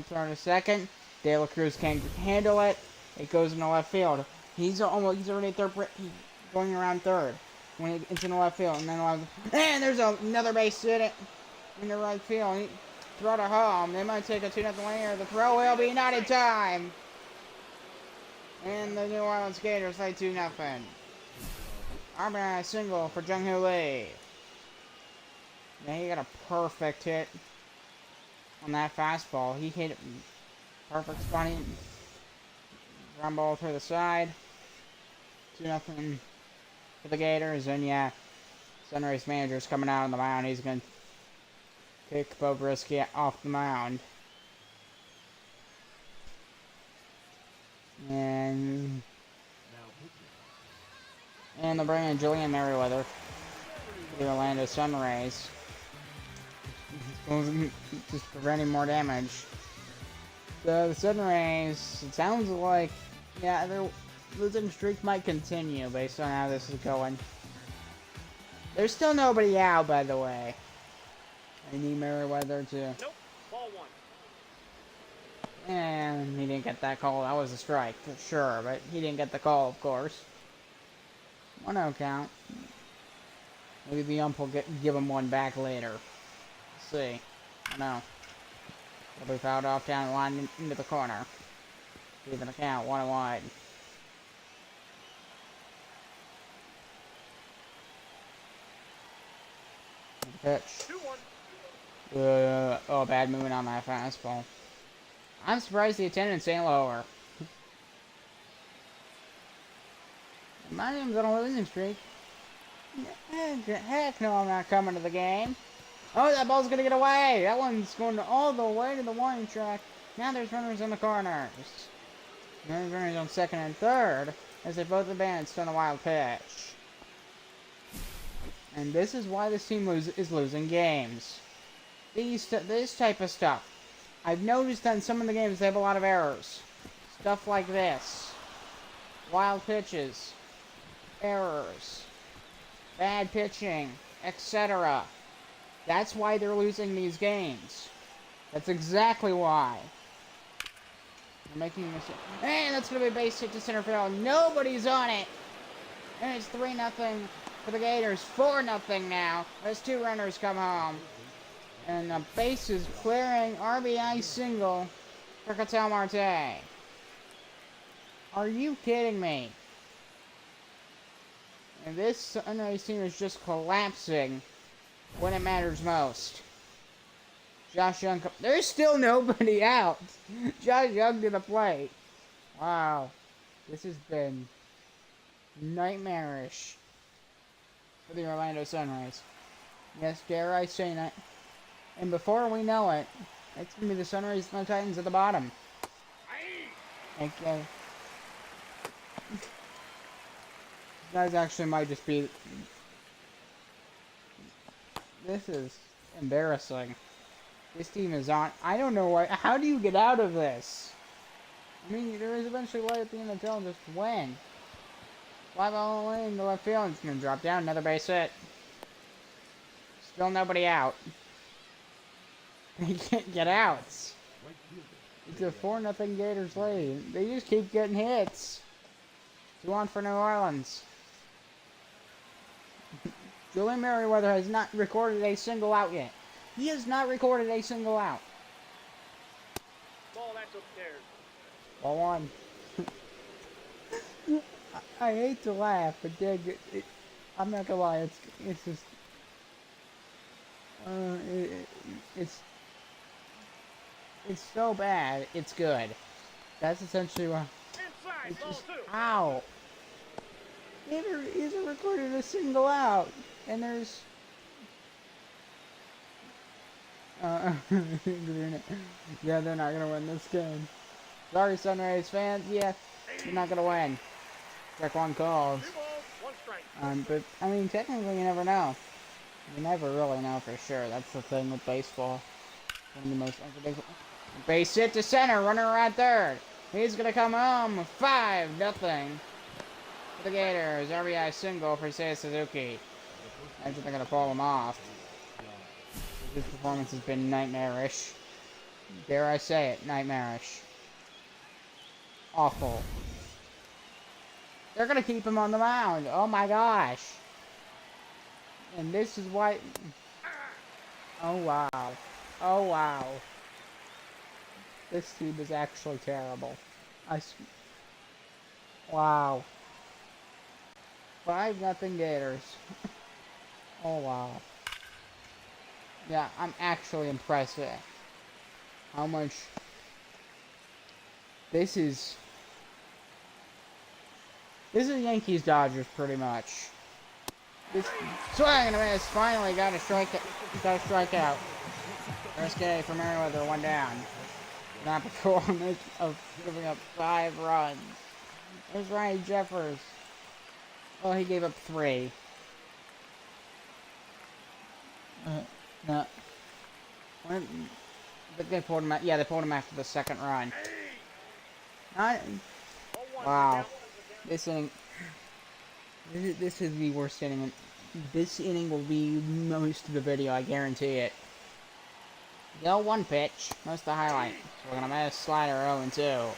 Throw to second. De La Cruz can't handle it. It goes into left field. He's already going around third when it's in the left field, and there's another base hit in the right field. Throw to home. They might take a 2-0 lead. The throw will be not in time. And the New Orleans Gators lead 2-0. RBI single for Jung-Hoo Lee. Yeah, he got a perfect hit on that fastball. He hit it perfect spot. Ground ball to the side. 2-0 for the Gators. And yeah, Sunrays manager's coming out on the mound. He's going to kick Bobrisky off the mound. And they'll bring in Julian Merriweather for the Orlando Sunrays. Just preventing more damage. So the Sunrays, it sounds like, yeah, their losing streak might continue based on how this is going. There's still nobody out, by the way. I need Merriweather to... Nope. Ball 1. And he didn't get that call. That was a strike, for sure, but he didn't get the call, of course. 1-0 count. Maybe the ump will give him one back later. Let's see. I know. He'll be fouled off down the line into the corner. Even a count, 1-1. Pitch. 2-1. Oh, bad movement on that fastball. I'm surprised the attendance ain't lower. My name's on a losing streak. Heck no, I'm not coming to the game. Oh, that ball's gonna get away. That one's going all the way to the warning track. Now there's runners in the corners. There's runners on second and third as they both advanced on a wild pitch. And this is why this team is losing games. This type of stuff. I've noticed that in some of the games they have a lot of errors. Stuff like this. Wild pitches. Errors. Bad pitching. Etc. That's why they're losing these games. That's exactly why. They're making a mistake. And that's going to be a base hit to center field. Nobody's on it. And it's 3-0 for the Gators. 4-0 now. As 2 runners come home. And the base is clearing. RBI single for Cattell Marte. Are you kidding me? And this Sunrays team is just collapsing when it matters most. Josh Young, there's still nobody out. Josh Young to the plate. Wow. This has been nightmarish for the Orlando Sunrays. Yes, dare I say that. And before we know it, it's going to be the Sunrays and the Titans at the bottom. Okay. Guys actually might just be... This is embarrassing. This team is on... I don't know why... How do you get out of this? I mean, there is eventually light at the end of the tunnel. Just when? Fly ball away in the left field. It's going to drop down. Another base hit. Still nobody out. They can't get out. It's a 4-0 Gators lead. They just keep getting hits. 2-1 for New Orleans. Julian Merriweather has not recorded a single out yet. He has not recorded a single out. Ball, that's upstairs. Ball 1. I hate to laugh, but I'm not gonna lie. It's just it's so bad. It's good. That's essentially what. Inside, It's ball just 2. how. Gator isn't recorded a single out, and there's. Yeah, they're not gonna win this game. Sorry, Sunrays fans. Yeah, you're not gonna win. Check 1 calls. 2 balls, 1 strike. But I mean, technically, you never know. You never really know for sure. That's the thing with baseball. One of the most unpredictable. Base hit to center, runner around third. He's gonna come home. 5-0 for the Gators. RBI single for Seiya Suzuki. I think they're gonna pull him off. His performance has been nightmarish. Dare I say it, nightmarish. Awful. They're gonna keep him on the mound. Oh my gosh. And this is why... Oh wow. Oh wow. This team is actually terrible. Wow. 5-0 Gators. Oh wow. Yeah, I'm actually impressed with how much this is Yankees Dodgers pretty much. This swing and a miss, finally got a strikeout. First K for Merriweather, 1 down. Not before of giving up 5 runs. There's Ryan Jeffers. Oh, he gave up 3. No. But they pulled him out. Yeah, they pulled him after the 2nd run. Wow. This inning. This is the worst inning. This inning will be most of the video, I guarantee it. Go 1 pitch. Most of the highlight. So we're gonna miss slider 0-2. 0-2.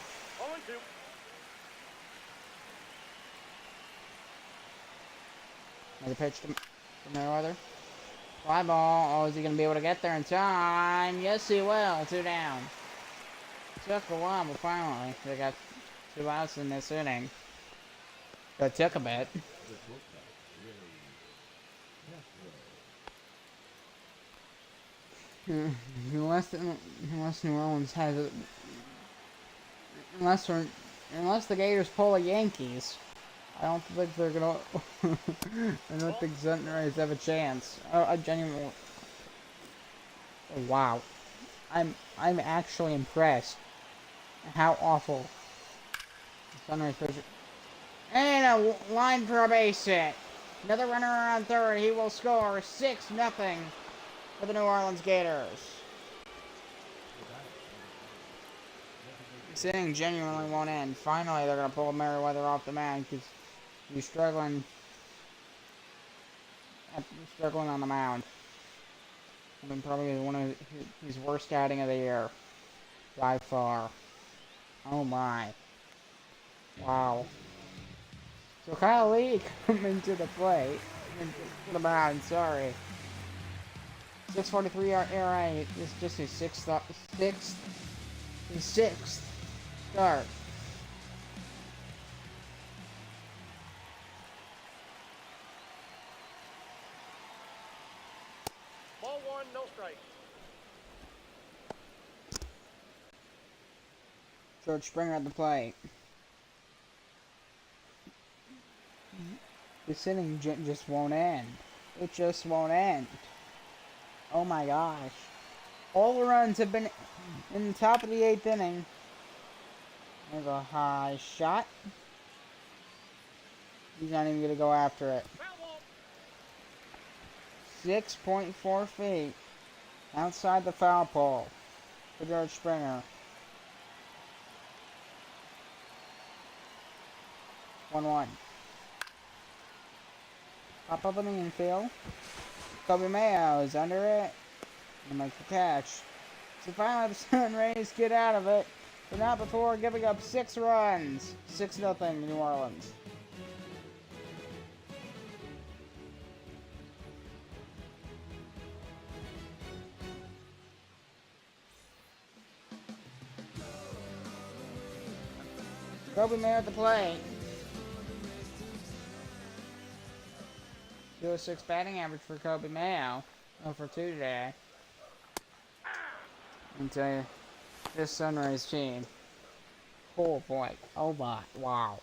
Another pitch to Merriweather. Fly ball. Oh, is he going to be able to get there in time? Yes, he will. 2 down. Took a while, but finally, they got 2 outs in this inning. That took a bit. Unless New Orleans has it. Unless the Gators pull a Yankees. I don't think they're gonna. I don't think Sunrays have a chance. Oh, I genuinely. Oh, wow, I'm actually impressed. How awful. Sunrays pitcher. And a line for a base hit. Another runner around third. He will score 6-0 for the New Orleans Gators. This inning genuinely won't end. Finally, they're gonna pull Merriweather off the mound because he's struggling on the mound. I mean, probably one of his worst outing of the year. By far. Oh my. Wow. So Kyle Lee coming to the plate. To the mound, sorry. 643 ERA. It's just his sixth start. Ball one, no strike. George Springer at the plate. This inning just won't end. It just won't end. Oh my gosh. All the runs have been in the top of the 8th inning. There's a high shot. He's not even going to go after it. 6.4 feet outside the foul pole for George Springer. 1-1. Pop up in the infield. Kobe Mayo is under it. And makes the catch. So finally the Sunrays get out of it. But not before giving up 6 runs. 6-0 New Orleans. Kobe Mayo at the plate. 206 batting average for Kobe Mayo. 0 for 2 today. I can tell you, this Sunrise team. Oh boy. Oh my. Wow.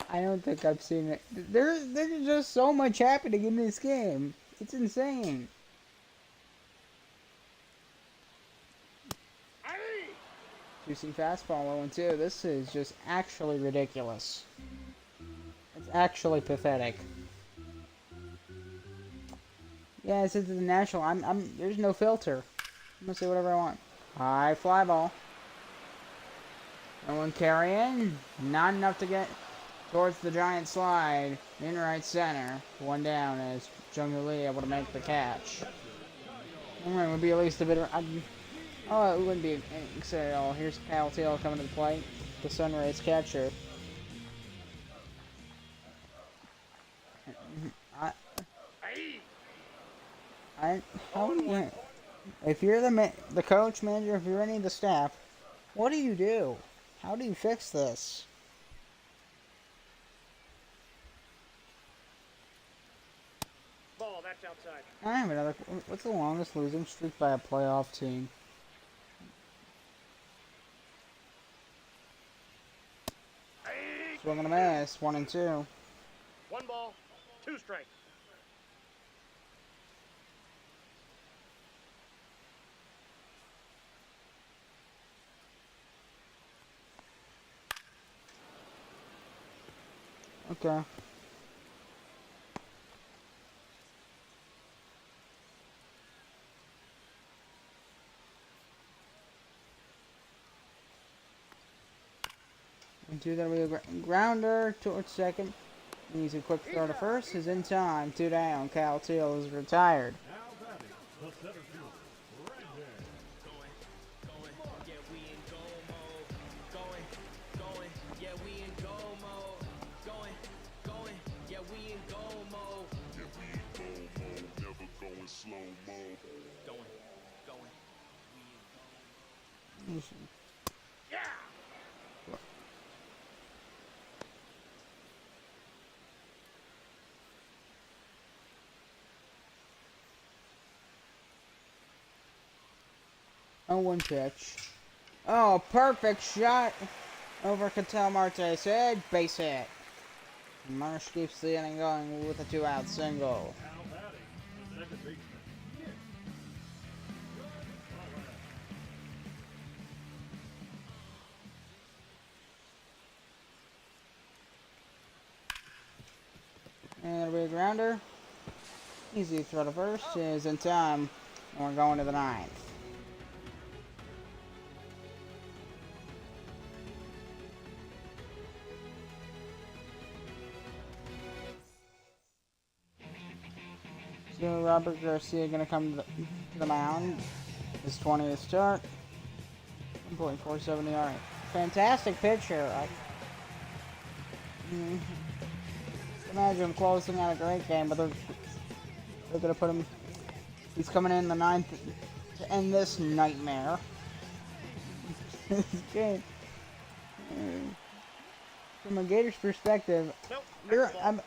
I don't think I've seen it. There's just so much happening in this game. It's insane. Juicy fastball 0-2. This is just actually ridiculous. It's actually pathetic. Yeah, since it's a national, there's no filter. I'm gonna say whatever I want. High fly ball. No one carrying. Not enough to get towards the giant slide in right center. 1 down as Jung Lee able to make the catch. Alright, would be at least a bit of. Oh, it wouldn't be excited at all. Here's Kyle Teal coming to the plate. The Sunrays catcher. If you're the coach, manager, if you're any of the staff, what do you do? How do you fix this? Ball, that's outside. I have another. What's the longest losing streak by a playoff team? Swing and a miss. 1-2. 1 ball, 2 strikes. Okay. Into that'll be a grounder towards second. He's a quick throw to first. Is in time. 2 down. Kyle Teal is retired. Now batting, the center fielder, right there. Yeah! Oh, 1 pitch. Oh, perfect shot over Cattell Marte's head. Base hit. Marsh keeps the inning going with a 2-out single. Now batting, the second baseman. And it'll be a grounder. Easy throw to first is in time. And we're going to the 9th. So Robert Garcia gonna come to the mound. His 20th start. 1.47 ERA. Fantastic pitcher. Imagine closing out a great game, but they're gonna put him. He's coming in the 9th to end this nightmare. This game. From a Gators perspective, you're on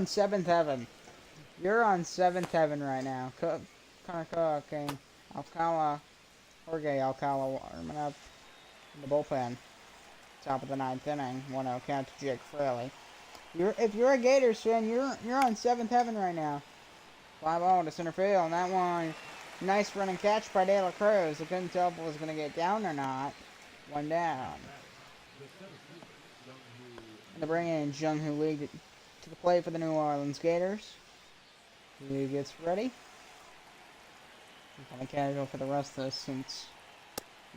7th heaven. You're on 7th heaven right now. Kanaka came. Jorge Alcala warming up in the bullpen. Top of the 9th inning. 1-0 count to Jake Fraley. If you're a Gators fan, you're on 7th heaven right now. 5-0 to center field, and that one, nice running catch by De La Cruz. I couldn't tell if it was going to get down or not. One down. And they bring in Jung-Hoo Lee to the plate for the New Orleans Gators. He gets ready. Kind of casual for the rest of this since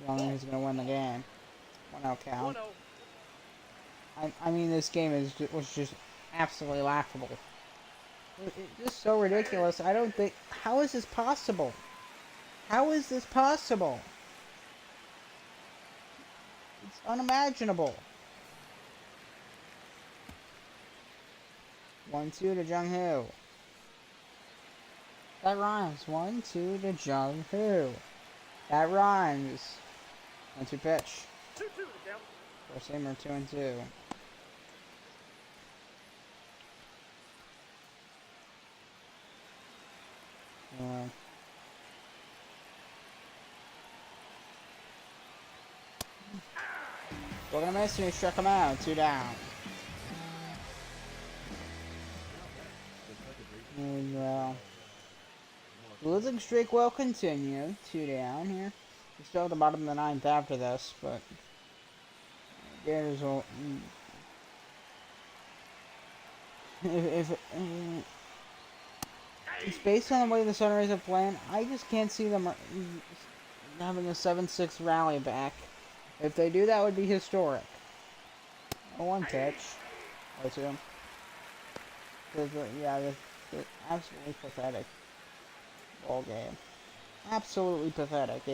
Jung-Hoo's going to win the game. 1-0 count. I mean, this game was just absolutely laughable. It's just so ridiculous. I don't think... How is this possible? How is this possible? It's unimaginable. 1-2 to Jung-Hoo. That rhymes. 1-2 to Jung-Hoo. That rhymes. 1-2 pitch. 2-2 to count. First Samer 2-2. We're gonna miss and he struck him out. 2 down. And losing streak will continue. 2 down here. We're still at the bottom of the 9th after this, but Gators will. If it's based on the way the Sunrays have planned, I just can't see them having a 7-6 rally back. If they do, that would be historic. A 1 pitch. 0-2. Yeah, it's absolutely pathetic ball game. Absolutely pathetic.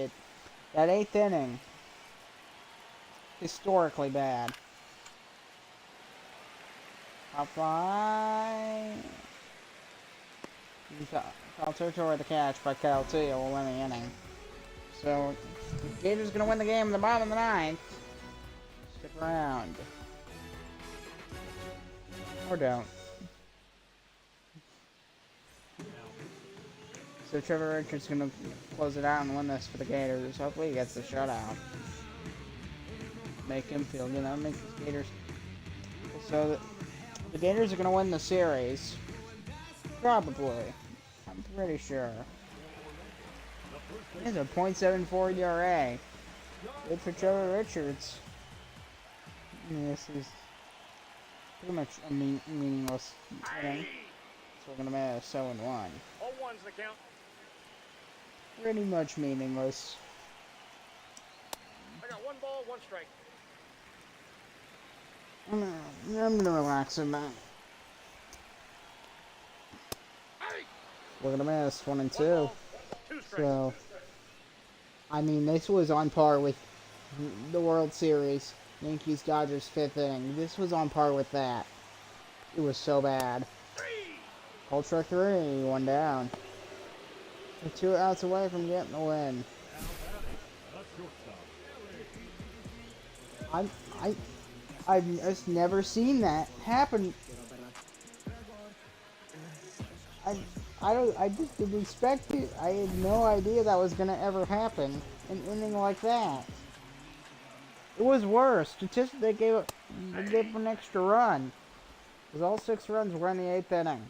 That 8th inning, historically bad. Top 5. Kyle Turtor the catch by Kyle T. will win the inning. So, Gators gonna win the game in the bottom of the 9th. Stick around. Or don't. So Trevor Richards gonna close it out and win this for the Gators. Hopefully he gets the shutout. Make him feel good. That'll make the Gators. So the Gators are gonna win the series. Probably. I'm pretty sure. It's a .74 ERA. Good for Trevor Richards. This is pretty much a meaningless inning. So we're gonna miss 0-1. All ones the count. Pretty much meaningless. I got 1 ball, 1 strike. I'm gonna relax a bit. We're gonna miss 1 and 2. 2 strikes. So, I mean, this was on par with the World Series, Yankees Dodgers 5th inning. This was on par with that. It was so bad. Cold strike 3, 1 down. We're 2 outs away from getting the win. I've just never seen that happen. I just didn't expect it. I had no idea that was gonna ever happen. An inning like that. It was worse. Statistically, they gave an extra run. Because all 6 runs were in the 8th inning.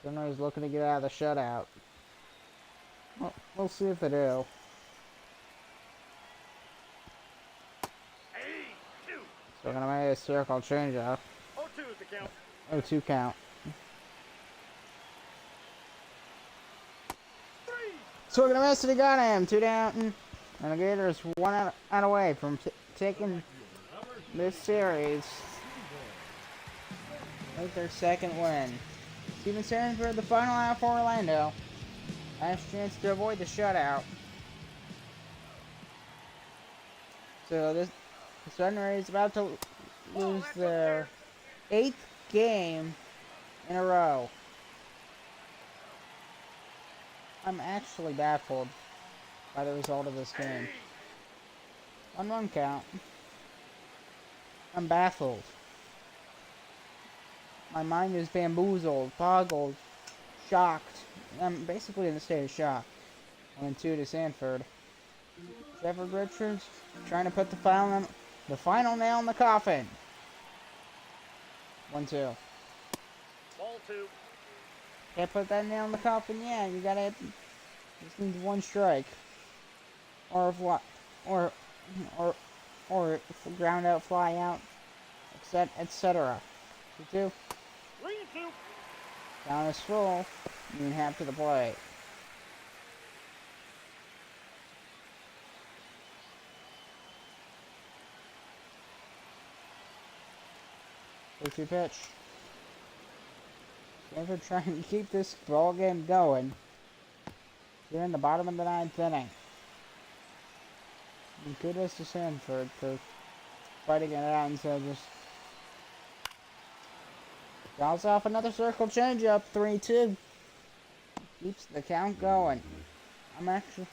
Sunrays looking to get out of the shutout. Well, we'll see if they do. So we're gonna make a circle change up. 0-2 is the count. 0-2 count. So we're gonna miss it. He got him. 2 down. And the Gators 1 out away from taking this series. With their second win. Steven Sanford, the final out for Orlando. Last chance to avoid the shutout. So the Sunrays about to lose their 8th game in a row. I'm actually baffled by the result of this game. On one count, I'm baffled. My mind is bamboozled, boggled, shocked. I'm basically in a state of shock. 1-2 to Sanford. Shepard Richards trying to put the final nail in the coffin. 1-2. Ball 2. Can't put that nail in the coffin yet. You gotta. This needs 1 strike. Or if what? Or ground out, fly out, etc. 2-2. 3-2. Down is full. You have to the plate. Two pitch. Sanford trying to keep this ball game going. They're in the bottom of the 9th inning. And kudos to Sanford for fighting it out instead of just fouls off another circle changeup. 3-2. Keeps the count going. I'm actually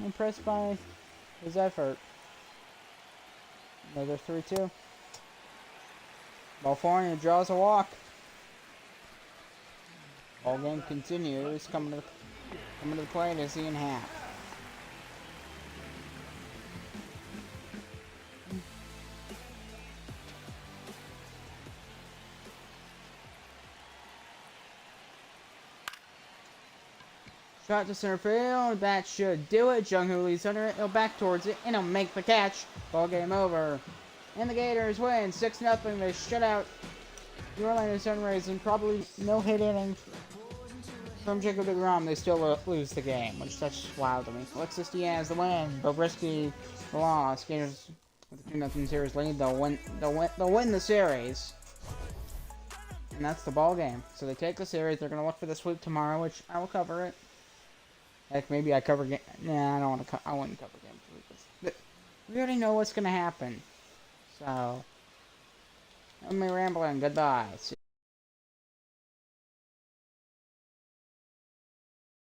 impressed by his effort. Another 3-2. California draws a walk. Ball game continues. Coming to the plate is Ian Happ. Shot to center field. That should do it. Jung-Hoo Lee's under it. He'll back towards it, and he'll make the catch. Ball game over. And the Gators win 6-0. They shut out the Orlando Sunrays, and probably no hit inning from Jacob deGrom. They still lose the game, which that's wild to me. Alexis Diaz the win. Bobrisky the loss. Gators with a 2-0 series lead. They'll win the series. And that's the ball game. So they take the series. They're gonna look for the sweep tomorrow, which I will cover it. Heck, maybe I cover game. Nah, I don't want to. I wouldn't cover game 3. But we already know what's gonna happen. So, let me rambling. Goodbye. See